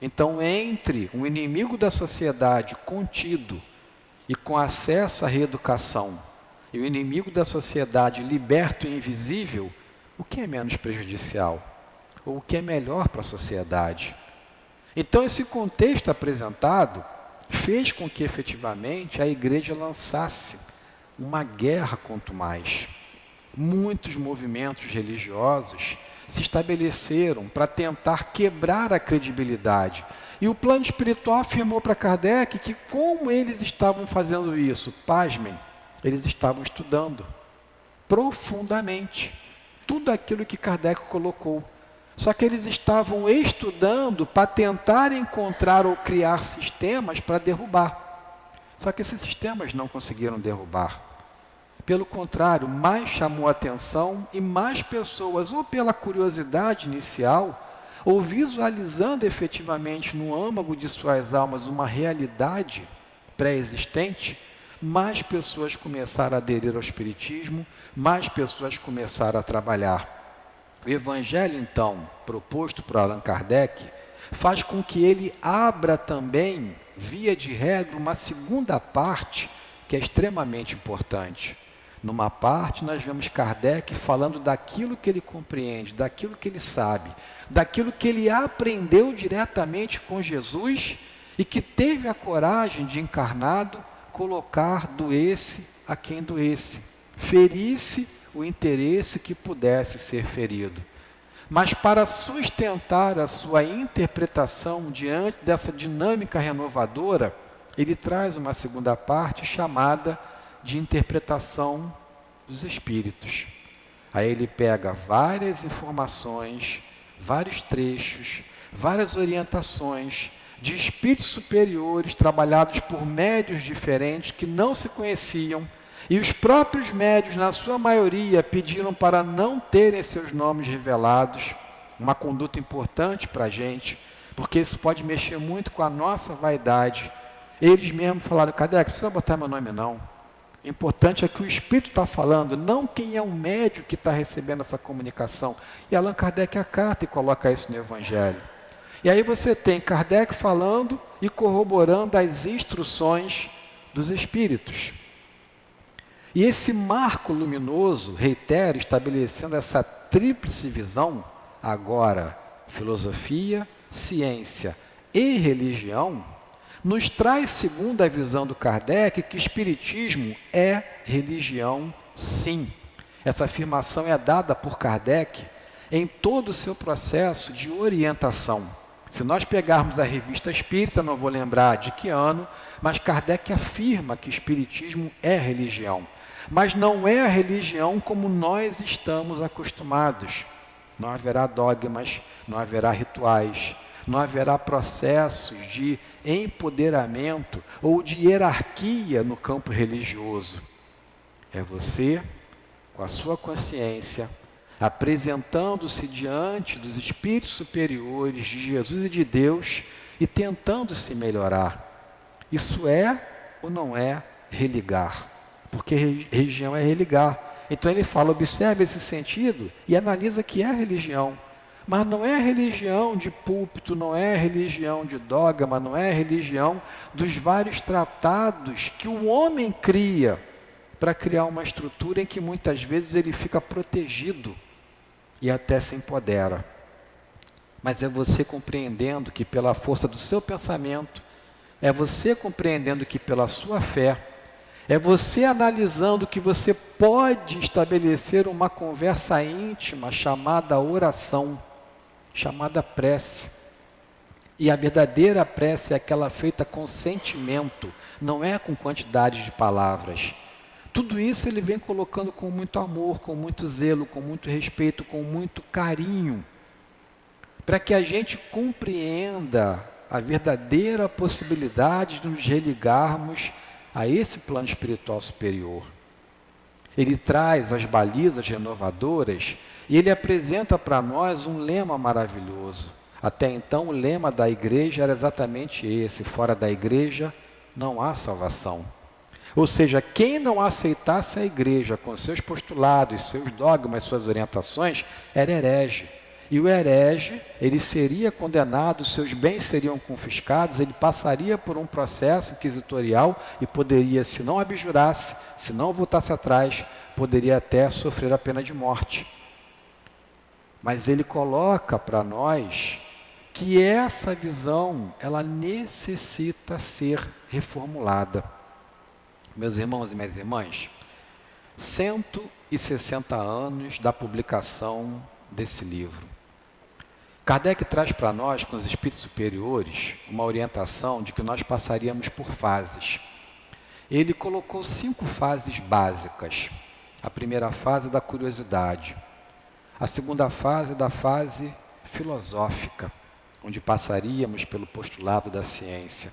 D: Então, entre um inimigo da sociedade contido e com acesso à reeducação e o inimigo da sociedade liberto e invisível, o que é menos prejudicial? Ou o que é melhor para a sociedade? Então, esse contexto apresentado fez com que, efetivamente, a igreja lançasse uma guerra quanto mais. Muitos movimentos religiosos se estabeleceram para tentar quebrar a credibilidade. E o plano espiritual afirmou para Kardec que como eles estavam fazendo isso? Pasmem, eles estavam estudando profundamente tudo aquilo que Kardec colocou. Só que eles estavam estudando para tentar encontrar ou criar sistemas para derrubar. Só que esses sistemas não conseguiram derrubar. Pelo contrário, mais chamou a atenção e mais pessoas, ou pela curiosidade inicial, ou visualizando efetivamente no âmago de suas almas uma realidade pré-existente, mais pessoas começaram a aderir ao Espiritismo, mais pessoas começaram a trabalhar. O Evangelho, então, proposto por Allan Kardec, faz com que ele abra também, via de regra, uma segunda parte que é extremamente importante. Numa parte, nós vemos Kardec falando daquilo que ele compreende, daquilo que ele sabe, daquilo que ele aprendeu diretamente com Jesus e que teve a coragem de, encarnado, colocar doesse a quem doesse, ferisse o interesse que pudesse ser ferido. Mas para sustentar a sua interpretação diante dessa dinâmica renovadora, ele traz uma segunda parte chamada de interpretação dos espíritos. Aí ele pega várias informações, vários trechos, várias orientações de espíritos superiores trabalhados por médiuns diferentes que não se conheciam, e os próprios médiuns, na sua maioria, pediram para não terem seus nomes revelados, uma conduta importante para a gente, porque isso pode mexer muito com a nossa vaidade. Eles mesmos falaram: Kardec, não precisa botar meu nome não. O importante é que o Espírito está falando, não quem é o médium que está recebendo essa comunicação. E Allan Kardec acata e coloca isso no Evangelho. E aí você tem Kardec falando e corroborando as instruções dos Espíritos. E esse marco luminoso, reitero, estabelecendo essa tríplice visão, agora filosofia, ciência e religião, nos traz, segundo a visão do Kardec, que Espiritismo é religião, sim. Essa afirmação é dada por Kardec em todo o seu processo de orientação. Se nós pegarmos a Revista Espírita, não vou lembrar de que ano, mas Kardec afirma que Espiritismo é religião. Mas não é a religião como nós estamos acostumados. Não haverá dogmas, não haverá rituais, não haverá processos de empoderamento ou de hierarquia no campo religioso. É você, com a sua consciência, apresentando-se diante dos espíritos superiores de Jesus e de Deus e tentando se melhorar. Isso é ou não é religar? Porque religião é religar. Então ele fala, observa esse sentido e analisa que é religião. Mas não é religião de púlpito, não é religião de dogma, não é religião dos vários tratados que o homem cria para criar uma estrutura em que muitas vezes ele fica protegido e até se empodera. Mas é você compreendendo que pela força do seu pensamento, é você compreendendo que pela sua fé, é você analisando que você pode estabelecer uma conversa íntima chamada oração, chamada prece. E a verdadeira prece é aquela feita com sentimento, não é com quantidade de palavras. Tudo isso ele vem colocando com muito amor, com muito zelo, com muito respeito, com muito carinho, para que a gente compreenda a verdadeira possibilidade de nos religarmos a esse plano espiritual superior. Ele traz as balizas renovadoras e ele apresenta para nós um lema maravilhoso. Até então o lema da igreja era exatamente esse: fora da igreja não há salvação. Ou seja, quem não aceitasse a igreja com seus postulados, seus dogmas, suas orientações, era herege. E o herege, ele seria condenado, seus bens seriam confiscados, ele passaria por um processo inquisitorial e poderia, se não abjurasse, se não voltasse atrás, poderia até sofrer a pena de morte. Mas ele coloca para nós que essa visão, ela necessita ser reformulada. Meus irmãos e minhas irmãs, 160 anos da publicação desse livro. Kardec traz para nós, com os espíritos superiores, uma orientação de que nós passaríamos por fases. Ele colocou 5 fases básicas. A primeira fase da curiosidade. A segunda fase da fase filosófica, onde passaríamos pelo postulado da ciência.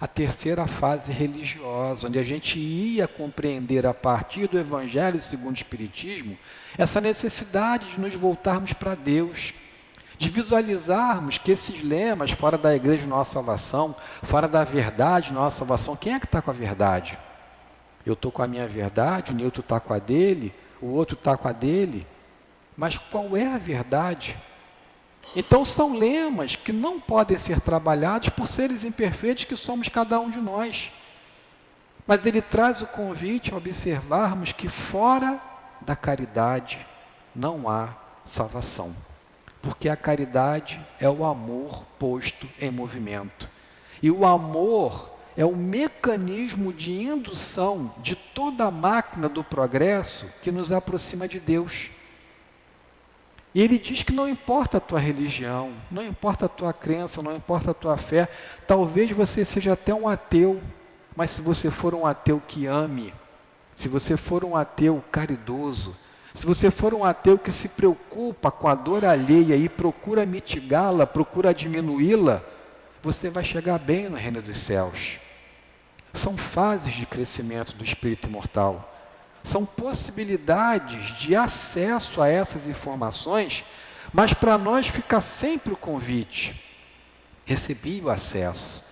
D: A terceira fase religiosa, onde a gente ia compreender a partir do Evangelho segundo o Espiritismo essa necessidade de nos voltarmos para Deus, de visualizarmos que esses lemas fora da igreja nossa salvação, fora da verdade nossa salvação, quem é que está com a verdade? Eu estou com a minha verdade, o Newton está com a dele, o outro está com a dele, mas qual é a verdade? Então são lemas que não podem ser trabalhados por seres imperfeitos que somos cada um de nós. Mas ele traz o convite a observarmos que fora da caridade não há salvação. Porque a caridade é o amor posto em movimento. E o amor é o mecanismo de indução de toda a máquina do progresso que nos aproxima de Deus. E ele diz que não importa a tua religião, não importa a tua crença, não importa a tua fé. Talvez você seja até um ateu, mas se você for um ateu que ame, se você for um ateu caridoso, se você for um ateu que se preocupa com a dor alheia e procura mitigá-la, procura diminuí-la, você vai chegar bem no reino dos céus. São fases de crescimento do espírito imortal. São possibilidades de acesso a essas informações, mas para nós fica sempre o convite. Recebi o acesso.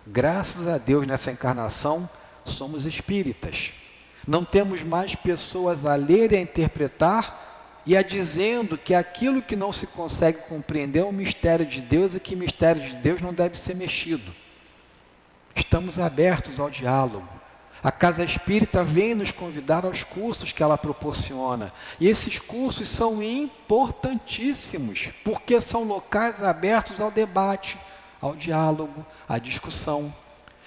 D: Graças a Deus, nessa encarnação, somos espíritas. Não temos mais pessoas a ler e a interpretar e a dizendo que aquilo que não se consegue compreender é um mistério de Deus e que mistério de Deus não deve ser mexido. Estamos abertos ao diálogo. A Casa Espírita vem nos convidar aos cursos que ela proporciona. E esses cursos são importantíssimos, porque são locais abertos ao debate, ao diálogo, à discussão.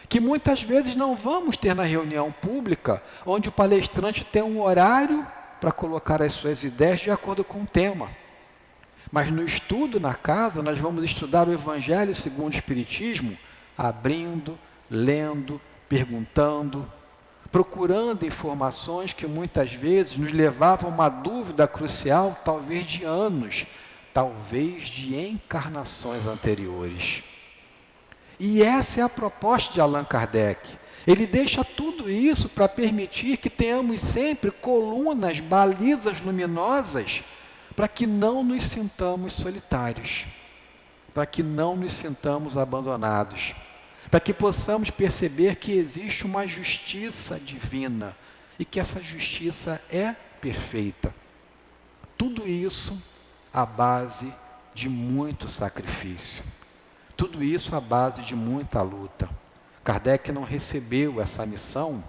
D: Que muitas vezes não vamos ter na reunião pública, onde o palestrante tem um horário para colocar as suas ideias de acordo com o tema. Mas no estudo na casa, nós vamos estudar o Evangelho segundo o Espiritismo, abrindo, lendo, perguntando, procurando informações que muitas vezes nos levavam a uma dúvida crucial, talvez de anos, talvez de encarnações anteriores. E essa é a proposta de Allan Kardec. Ele deixa tudo isso para permitir que tenhamos sempre colunas, balizas luminosas, para que não nos sintamos solitários, para que não nos sintamos abandonados, para que possamos perceber que existe uma justiça divina e que essa justiça é perfeita. Tudo isso à base de muito sacrifício. Tudo isso à base de muita luta. Kardec não recebeu essa missão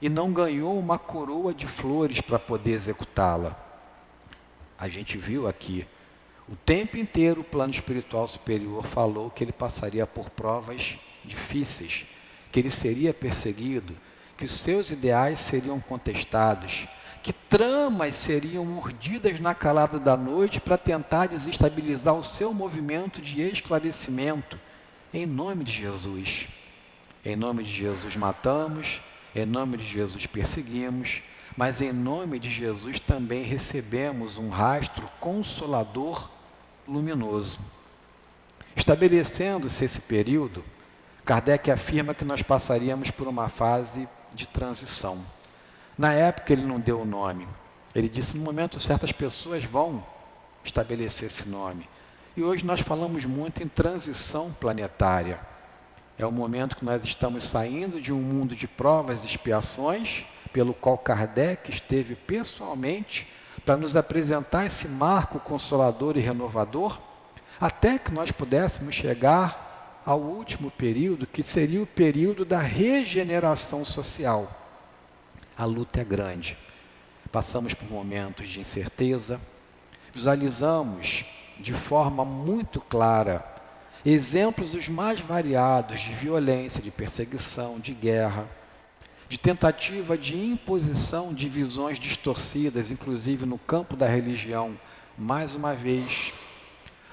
D: e não ganhou uma coroa de flores para poder executá-la. A gente viu aqui, o tempo inteiro o plano espiritual superior falou que ele passaria por provas difíceis, que ele seria perseguido, que os seus ideais seriam contestados, que tramas seriam urdidas na calada da noite para tentar desestabilizar o seu movimento de esclarecimento. Em nome de Jesus. Em nome de Jesus matamos, em nome de Jesus perseguimos, mas em nome de Jesus também recebemos um rastro consolador luminoso. Estabelecendo-se esse período, Kardec afirma que nós passaríamos por uma fase de transição. Na época ele não deu o nome. Ele disse, no momento certas pessoas vão estabelecer esse nome. E hoje nós falamos muito em transição planetária. É o momento que nós estamos saindo de um mundo de provas e expiações, pelo qual Kardec esteve pessoalmente para nos apresentar esse marco consolador e renovador, até que nós pudéssemos chegar ao último período, que seria o período da regeneração social. A luta é grande. Passamos por momentos de incerteza, visualizamos de forma muito clara exemplos os mais variados de violência, de perseguição, de guerra, de tentativa de imposição de visões distorcidas, inclusive no campo da religião, mais uma vez.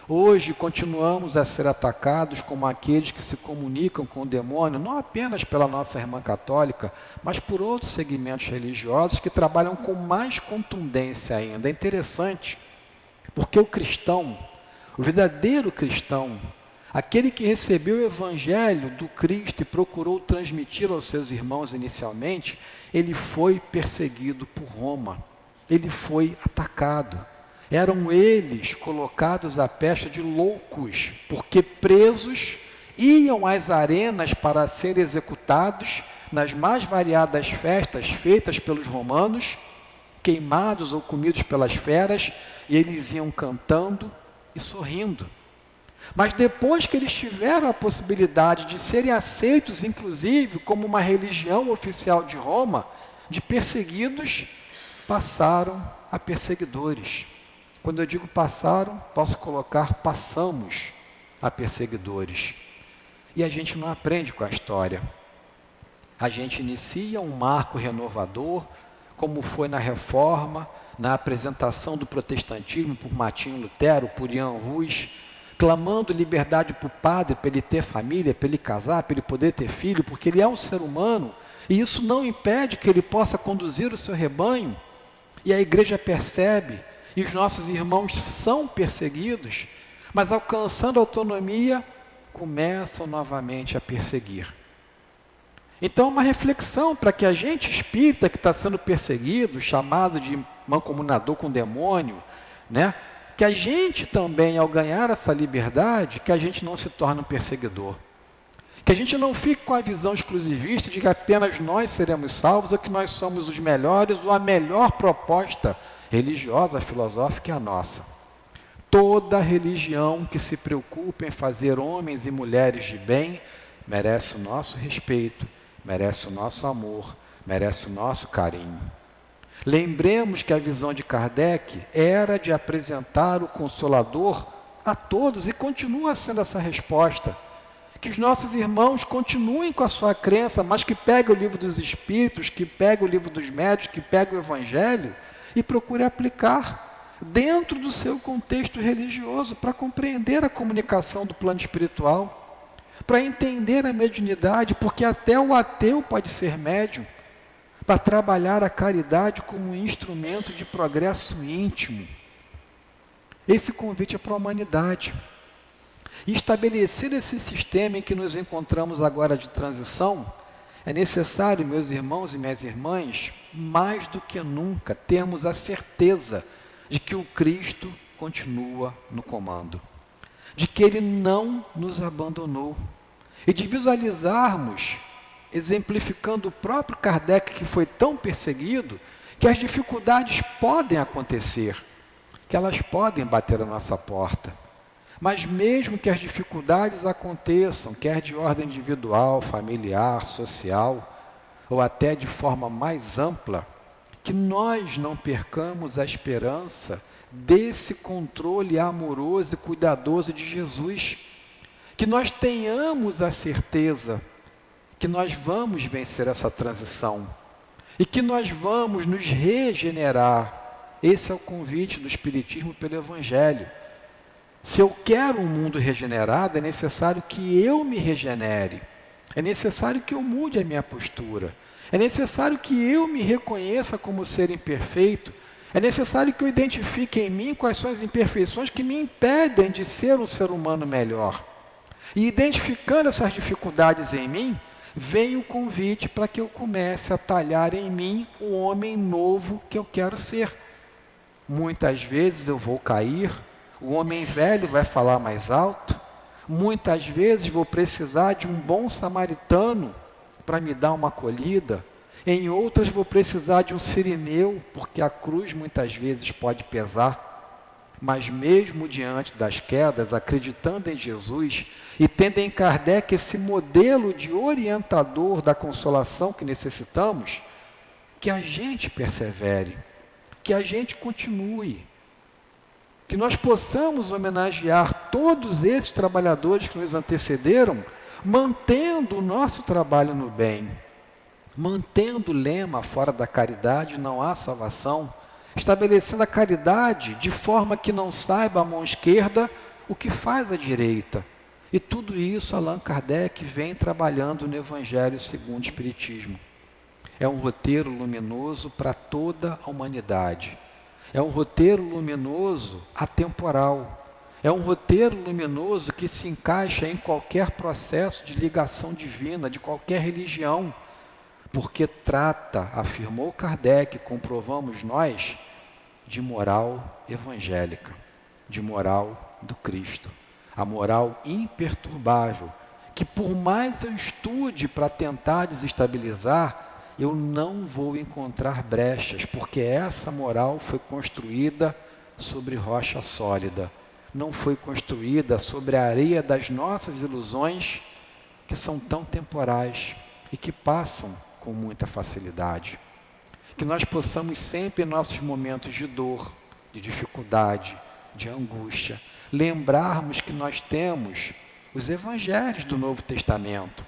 D: Hoje continuamos a ser atacados como aqueles que se comunicam com o demônio, não apenas pela nossa irmã católica, mas por outros segmentos religiosos que trabalham com mais contundência ainda. É interessante, porque o cristão, o verdadeiro cristão, aquele que recebeu o evangelho do Cristo e procurou transmitir aos seus irmãos inicialmente, ele foi perseguido por Roma, ele foi atacado. Eram eles colocados à pecha de loucos, porque presos iam às arenas para serem executados nas mais variadas festas feitas pelos romanos, queimados ou comidos pelas feras, e eles iam cantando e sorrindo. Mas depois que eles tiveram a possibilidade de serem aceitos, inclusive, como uma religião oficial de Roma, de perseguidos, passaram a perseguidores. Quando eu digo passaram, posso colocar passamos a perseguidores. E a gente não aprende com a história. A gente inicia um marco renovador, como foi na Reforma, na apresentação do protestantismo por Martinho Lutero, por Ian Rus, clamando liberdade para o padre, para ele ter família, para ele casar, para ele poder ter filho, porque ele é um ser humano, e isso não impede que ele possa conduzir o seu rebanho. E a igreja percebe, e os nossos irmãos são perseguidos, mas alcançando autonomia, começam novamente a perseguir. Então, uma reflexão para que a gente espírita que está sendo perseguido, chamado de mancomunador com o demônio, né? Que a gente também, ao ganhar essa liberdade, que a gente não se torne um perseguidor. Que a gente não fique com a visão exclusivista de que apenas nós seremos salvos, ou que nós somos os melhores, ou a melhor proposta religiosa, filosófica é a nossa. Toda religião que se preocupa em fazer homens e mulheres de bem, merece o nosso respeito, merece o nosso amor, merece o nosso carinho. Lembremos que a visão de Kardec era de apresentar o Consolador a todos, e continua sendo essa resposta. Que os nossos irmãos continuem com a sua crença, mas que peguem o livro dos Espíritos, que peguem o livro dos Médiuns, que peguem o Evangelho e procurem aplicar dentro do seu contexto religioso, para compreender a comunicação do plano espiritual, para entender a mediunidade, porque até o ateu pode ser médium, para trabalhar a caridade como um instrumento de progresso íntimo. Esse convite é para a humanidade. E estabelecer esse sistema em que nos encontramos agora de transição, é necessário, meus irmãos e minhas irmãs, mais do que nunca, termos a certeza de que o Cristo continua no comando, de que Ele não nos abandonou, e de visualizarmos, exemplificando o próprio Kardec, que foi tão perseguido, que as dificuldades podem acontecer, que elas podem bater a nossa porta. Mas mesmo que as dificuldades aconteçam, quer de ordem individual, familiar, social, ou até de forma mais ampla, que nós não percamos a esperança desse controle amoroso e cuidadoso de Jesus. Que nós tenhamos a certeza que nós vamos vencer essa transição e que nós vamos nos regenerar. Esse é o convite do Espiritismo pelo Evangelho. Se eu quero um mundo regenerado, é necessário que eu me regenere. É necessário que eu mude a minha postura. É necessário que eu me reconheça como ser imperfeito. É necessário que eu identifique em mim quais são as imperfeições que me impedem de ser um ser humano melhor. E identificando essas dificuldades em mim, vem o convite para que eu comece a talhar em mim o homem novo que eu quero ser. Muitas vezes eu vou cair, o homem velho vai falar mais alto, muitas vezes vou precisar de um bom samaritano para me dar uma acolhida, em outras vou precisar de um sirineu, porque a cruz muitas vezes pode pesar. Mas mesmo diante das quedas, acreditando em Jesus e tendo em Kardec esse modelo de orientador da consolação que necessitamos, que a gente persevere, que a gente continue, que nós possamos homenagear todos esses trabalhadores que nos antecederam, mantendo o nosso trabalho no bem, mantendo o lema: fora da caridade não há salvação. estabelecendo a caridade de forma que não saiba a mão esquerda o que faz a direita. E tudo isso Allan Kardec vem trabalhando no Evangelho segundo o Espiritismo. É um roteiro luminoso para toda a humanidade. É um roteiro luminoso atemporal. É um roteiro luminoso que se encaixa em qualquer processo de ligação divina, de qualquer religião. Porque trata, afirmou Kardec, comprovamos nós, de moral evangélica, de moral do Cristo. A moral imperturbável, que por mais eu estude para tentar desestabilizar, eu não vou encontrar brechas, porque essa moral foi construída sobre rocha sólida, não foi construída sobre a areia das nossas ilusões, que são tão temporais e que passam com muita facilidade. Que nós possamos sempre, em nossos momentos de dor, de dificuldade, de angústia, lembrarmos que nós temos os evangelhos do Novo Testamento.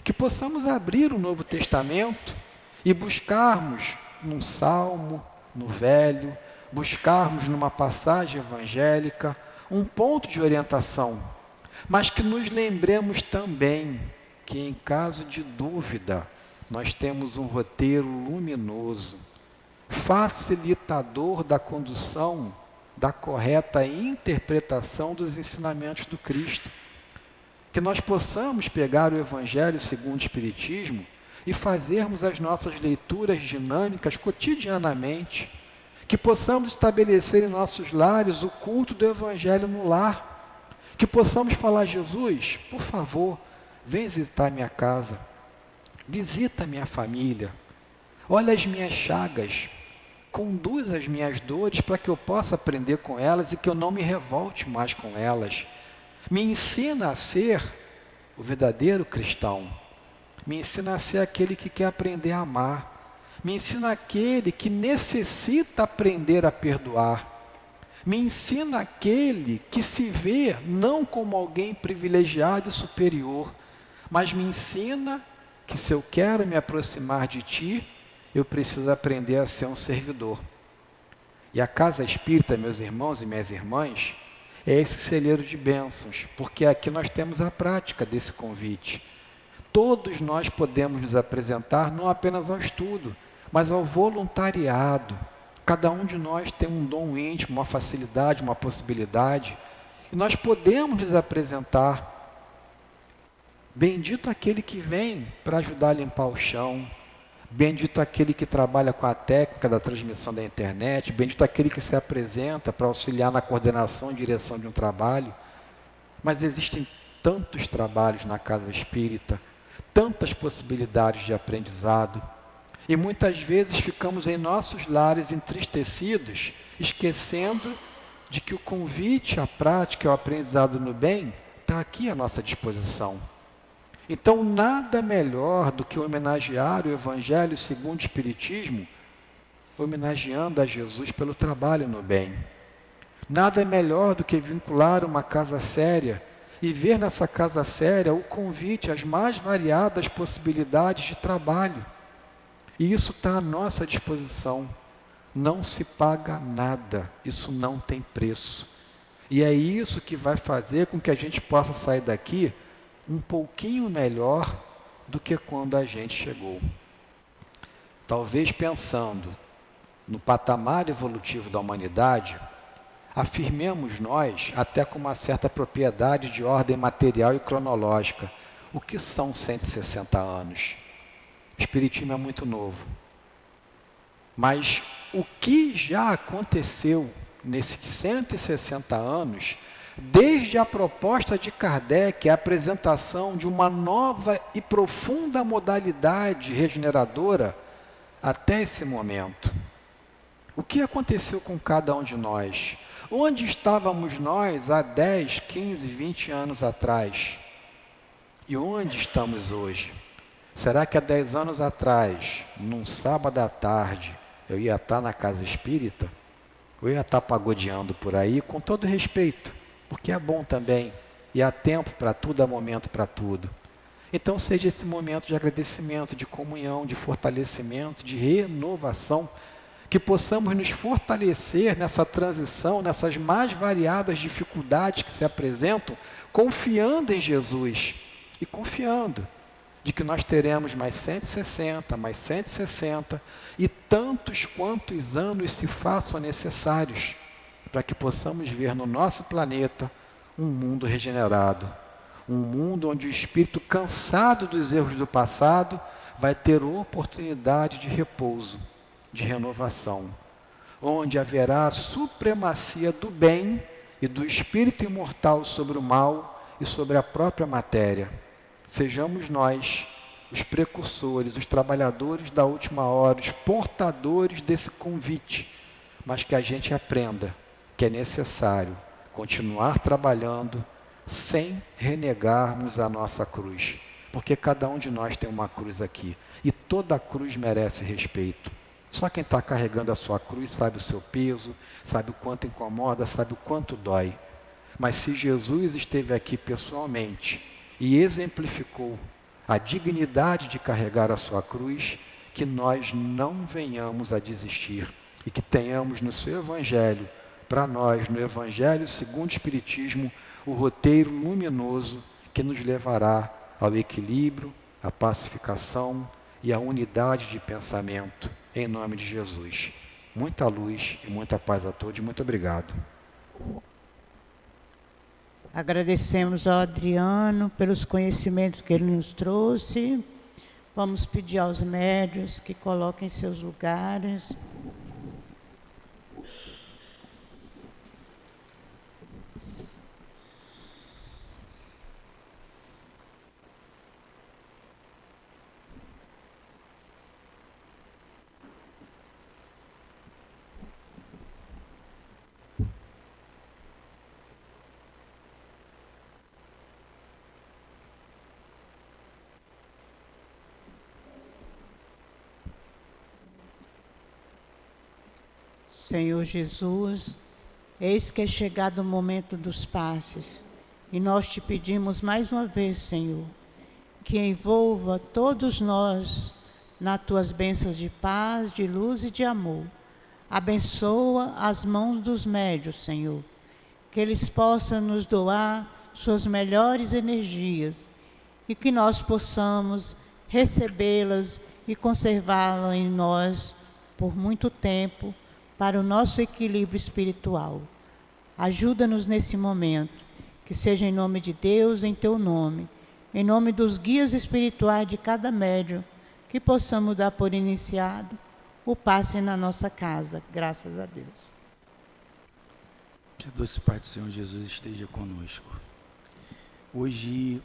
D: Que possamos abrir o Novo Testamento e buscarmos num salmo, no Velho, buscarmos numa passagem evangélica um ponto de orientação, mas que nos lembremos também que em caso de dúvida, nós temos um roteiro luminoso, facilitador da condução da correta interpretação dos ensinamentos do Cristo. Que nós possamos pegar o Evangelho segundo o Espiritismo e fazermos as nossas leituras dinâmicas cotidianamente. Que possamos estabelecer em nossos lares o culto do Evangelho no lar. Que possamos falar: Jesus, por favor, vem visitar minha casa. Visita minha família. Olha as minhas chagas. Conduz as minhas dores para que eu possa aprender com elas e que eu não me revolte mais com elas. Me ensina a ser o verdadeiro cristão. Me ensina a ser aquele que quer aprender a amar. Me ensina aquele que necessita aprender a perdoar. Me ensina aquele que se vê não como alguém privilegiado e superior, mas me ensina que se eu quero me aproximar de Ti, eu preciso aprender a ser um servidor. E a Casa Espírita, meus irmãos e minhas irmãs, é esse celeiro de bênçãos, porque aqui nós temos a prática desse convite. Todos nós podemos nos apresentar não apenas ao estudo, mas ao voluntariado. Cada um de nós tem um dom íntimo, uma facilidade, uma possibilidade, e nós podemos nos apresentar. Bendito aquele que vem para ajudar a limpar o chão, bendito aquele que trabalha com a técnica da transmissão da internet, bendito aquele que se apresenta para auxiliar na coordenação e direção de um trabalho. Mas existem tantos trabalhos na Casa Espírita, tantas possibilidades de aprendizado, e muitas vezes ficamos em nossos lares entristecidos, esquecendo de que o convite à prática, ao aprendizado no bem, está aqui à nossa disposição. Então, nada melhor do que homenagear o Evangelho segundo o Espiritismo, homenageando a Jesus pelo trabalho no bem. Nada melhor do que vincular uma casa séria e ver nessa casa séria o convite às mais variadas possibilidades de trabalho. E isso está à nossa disposição. Não se paga nada, isso não tem preço. E é isso que vai fazer com que a gente possa sair daqui um pouquinho melhor do que quando a gente chegou. Talvez pensando no patamar evolutivo da humanidade, afirmemos nós, até com uma certa propriedade de ordem material e cronológica, o que são 160 anos. O Espiritismo é muito novo. Mas o que já aconteceu nesses 160 anos, desde a proposta de Kardec, a apresentação de uma nova e profunda modalidade regeneradora, até esse momento. O que aconteceu com cada um de nós? Onde estávamos nós há 10, 15, 20 anos atrás? E onde estamos hoje? Será que há 10 anos atrás, num sábado à tarde, eu ia estar na Casa Espírita? Eu ia estar pagodeando por aí, com todo respeito, porque é bom também, e há tempo para tudo, há momento para tudo. Então seja esse momento de agradecimento, de comunhão, de fortalecimento, de renovação, que possamos nos fortalecer nessa transição, nessas mais variadas dificuldades que se apresentam, confiando em Jesus e confiando de que nós teremos mais 160, mais 160 e tantos quantos anos se façam necessários para que possamos ver no nosso planeta um mundo regenerado, um mundo onde o espírito cansado dos erros do passado vai ter oportunidade de repouso, de renovação, onde haverá a supremacia do bem e do espírito imortal sobre o mal e sobre a própria matéria. Sejamos nós os precursores, os trabalhadores da última hora, os portadores desse convite, mas que a gente aprenda que é necessário continuar trabalhando sem renegarmos a nossa cruz, porque cada um de nós tem uma cruz aqui e toda cruz merece respeito. Só quem está carregando a sua cruz sabe o seu peso, sabe o quanto incomoda, sabe o quanto dói. Mas se Jesus esteve aqui pessoalmente e exemplificou a dignidade de carregar a sua cruz, que nós não venhamos a desistir e que tenhamos no seu Evangelho, para nós, no Evangelho segundo o Espiritismo, o roteiro luminoso que nos levará ao equilíbrio, à pacificação e à unidade de pensamento, em nome de Jesus. Muita luz e muita paz a todos. Muito obrigado.
C: Agradecemos ao Adriano pelos conhecimentos que ele nos trouxe. Vamos pedir aos médiuns que coloquem seus lugares. Senhor Jesus, eis que é chegado o momento dos passes, e nós te pedimos mais uma vez, Senhor, que envolva todos nós nas tuas bênçãos de paz, de luz e de amor. Abençoa as mãos dos médiuns, Senhor, que eles possam nos doar suas melhores energias e que nós possamos recebê-las e conservá-las em nós por muito tempo, para o nosso equilíbrio espiritual. Ajuda-nos nesse momento, que seja em nome de Deus, em teu nome, em nome dos guias espirituais de cada médium, que possamos dar por iniciado o passe na nossa casa, graças a Deus.
E: Que a doce paz do Senhor Jesus esteja conosco. Hoje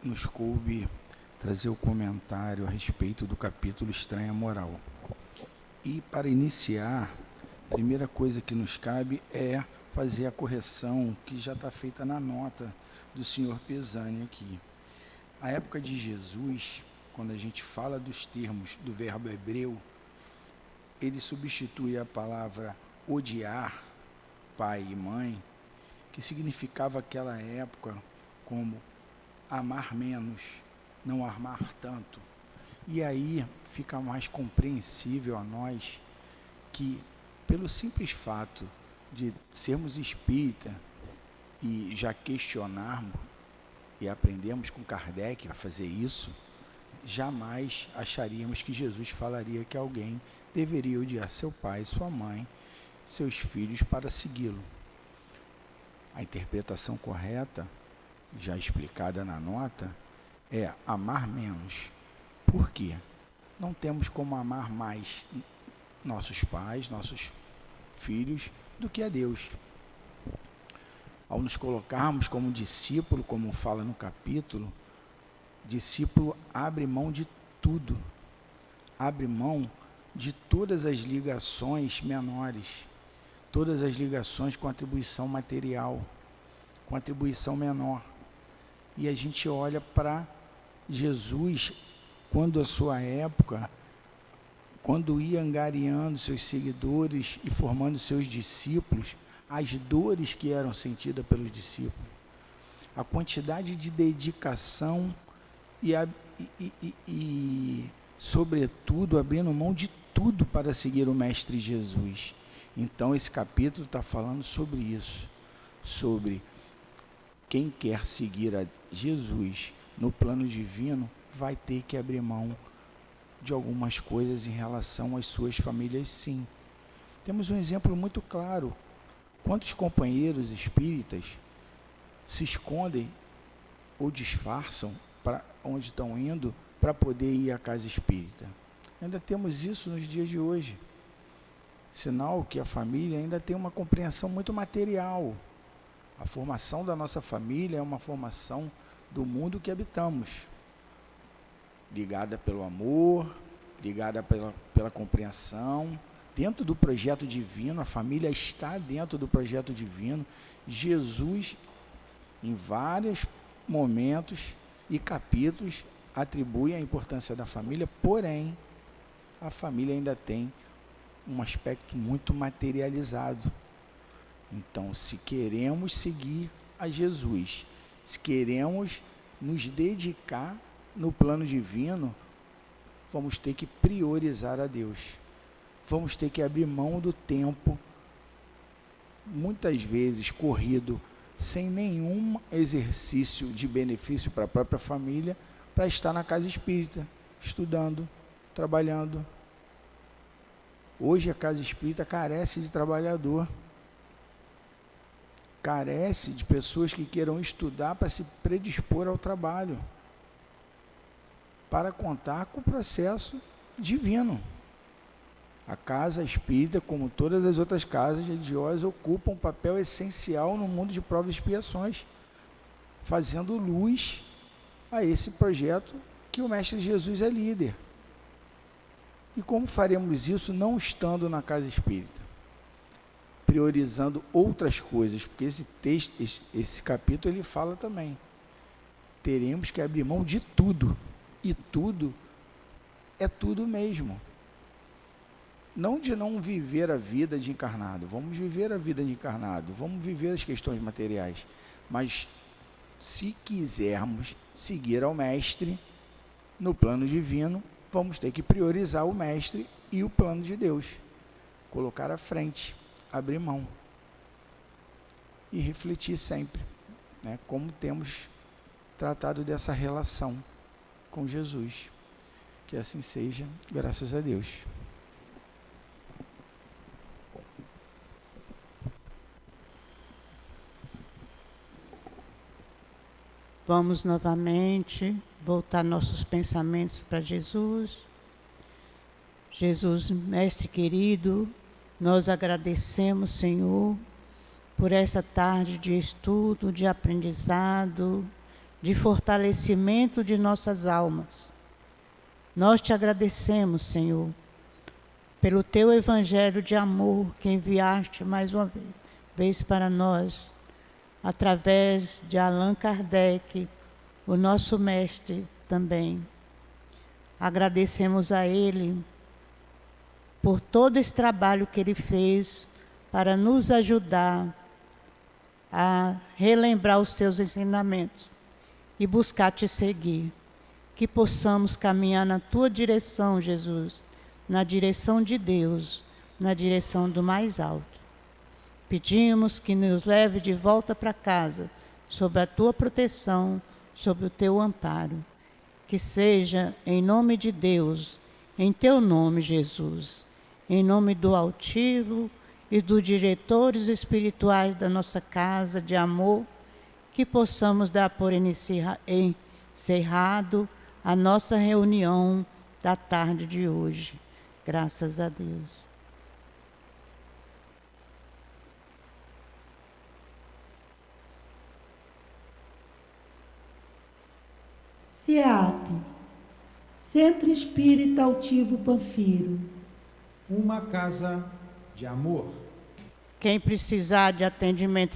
E: nos coube trazer o comentário a respeito do capítulo Estranha Moral. E para iniciar, a primeira coisa que nos cabe é fazer a correção que já está feita na nota do senhor Pesani aqui. A época de Jesus, quando a gente fala dos termos do verbo hebreu, ele substitui a palavra odiar, pai e mãe, que significava aquela época como amar menos, não amar tanto. E aí fica mais compreensível a nós que, pelo simples fato de sermos espírita e já questionarmos e aprendemos com Kardec a fazer isso, jamais acharíamos que Jesus falaria que alguém deveria odiar seu pai, sua mãe, seus filhos para segui-lo. A interpretação correta, já explicada na nota, é amar menos. Por quê? Não temos como amar mais nossos pais, nossos filhos, do que a Deus. Ao nos colocarmos como discípulo, como fala no capítulo, discípulo abre mão de tudo, abre mão de todas as ligações menores, todas as ligações com atribuição material, com atribuição menor. E a gente olha para Jesus, quando a sua época, quando ia angariando seus seguidores e formando seus discípulos, as dores que eram sentidas pelos discípulos, a quantidade de dedicação e sobretudo, abrindo mão de tudo para seguir o Mestre Jesus. Então, esse capítulo está falando sobre isso, sobre quem quer seguir a Jesus no plano divino vai ter que abrir mão de algumas coisas em relação às suas famílias, sim. Temos um exemplo muito claro. Quantos companheiros espíritas se escondem ou disfarçam para onde estão indo para poder ir à casa espírita? Ainda temos isso nos dias de hoje. Sinal que a família ainda tem uma compreensão muito material. A formação da nossa família é uma formação do mundo que habitamos, ligada pelo amor, ligada pela compreensão, dentro do projeto divino. A família está dentro do projeto divino. Jesus, em vários momentos e capítulos, atribui a importância da família, porém, a família ainda tem um aspecto muito materializado. Então, se queremos seguir a Jesus, se queremos nos dedicar no plano divino, vamos ter que priorizar a Deus. Vamos ter que abrir mão do tempo, muitas vezes corrido, sem nenhum exercício de benefício para a própria família, para estar na casa espírita, estudando, trabalhando. Hoje a casa espírita carece de trabalhador, carece de pessoas que queiram estudar para se predispor ao trabalho, para contar com o processo divino. A casa espírita, como todas as outras casas religiosas, ocupa um papel essencial no mundo de provas e expiações, fazendo luz a esse projeto que o Mestre Jesus é líder. E como faremos isso não estando na casa espírita? Priorizando outras coisas, porque esse texto, esse capítulo, ele fala também. Teremos que abrir mão de tudo, e tudo é tudo mesmo. Não de não viver a vida de encarnado, vamos viver a vida de encarnado, vamos viver as questões materiais, mas se quisermos seguir ao Mestre no plano divino, vamos ter que priorizar o Mestre e o plano de Deus, colocar à frente, abrir mão e refletir sempre, né, como temos tratado dessa relação com Jesus. Que assim seja, graças a Deus.
C: Vamos novamente voltar nossos pensamentos para Jesus. Jesus, Mestre querido, nós agradecemos, Senhor, por essa tarde de estudo, de aprendizado, de fortalecimento de nossas almas. Nós te agradecemos, Senhor, pelo teu evangelho de amor que enviaste mais uma vez para nós, através de Allan Kardec, o nosso mestre também. Agradecemos a ele por todo esse trabalho que ele fez para nos ajudar a relembrar os teus ensinamentos e buscar te seguir. Que possamos caminhar na tua direção, Jesus, na direção de Deus, na direção do mais alto. Pedimos que nos leve de volta para casa, sob a tua proteção, sob o teu amparo. Que seja em nome de Deus, em teu nome, Jesus, em nome do altivo e dos diretores espirituais da nossa casa de amor, que possamos dar por encerrado a nossa reunião da tarde de hoje. Graças a Deus.
A: CEAP, Centro Espírita Altivo Panfiro.
B: Uma casa de amor.
C: Quem precisar de atendimento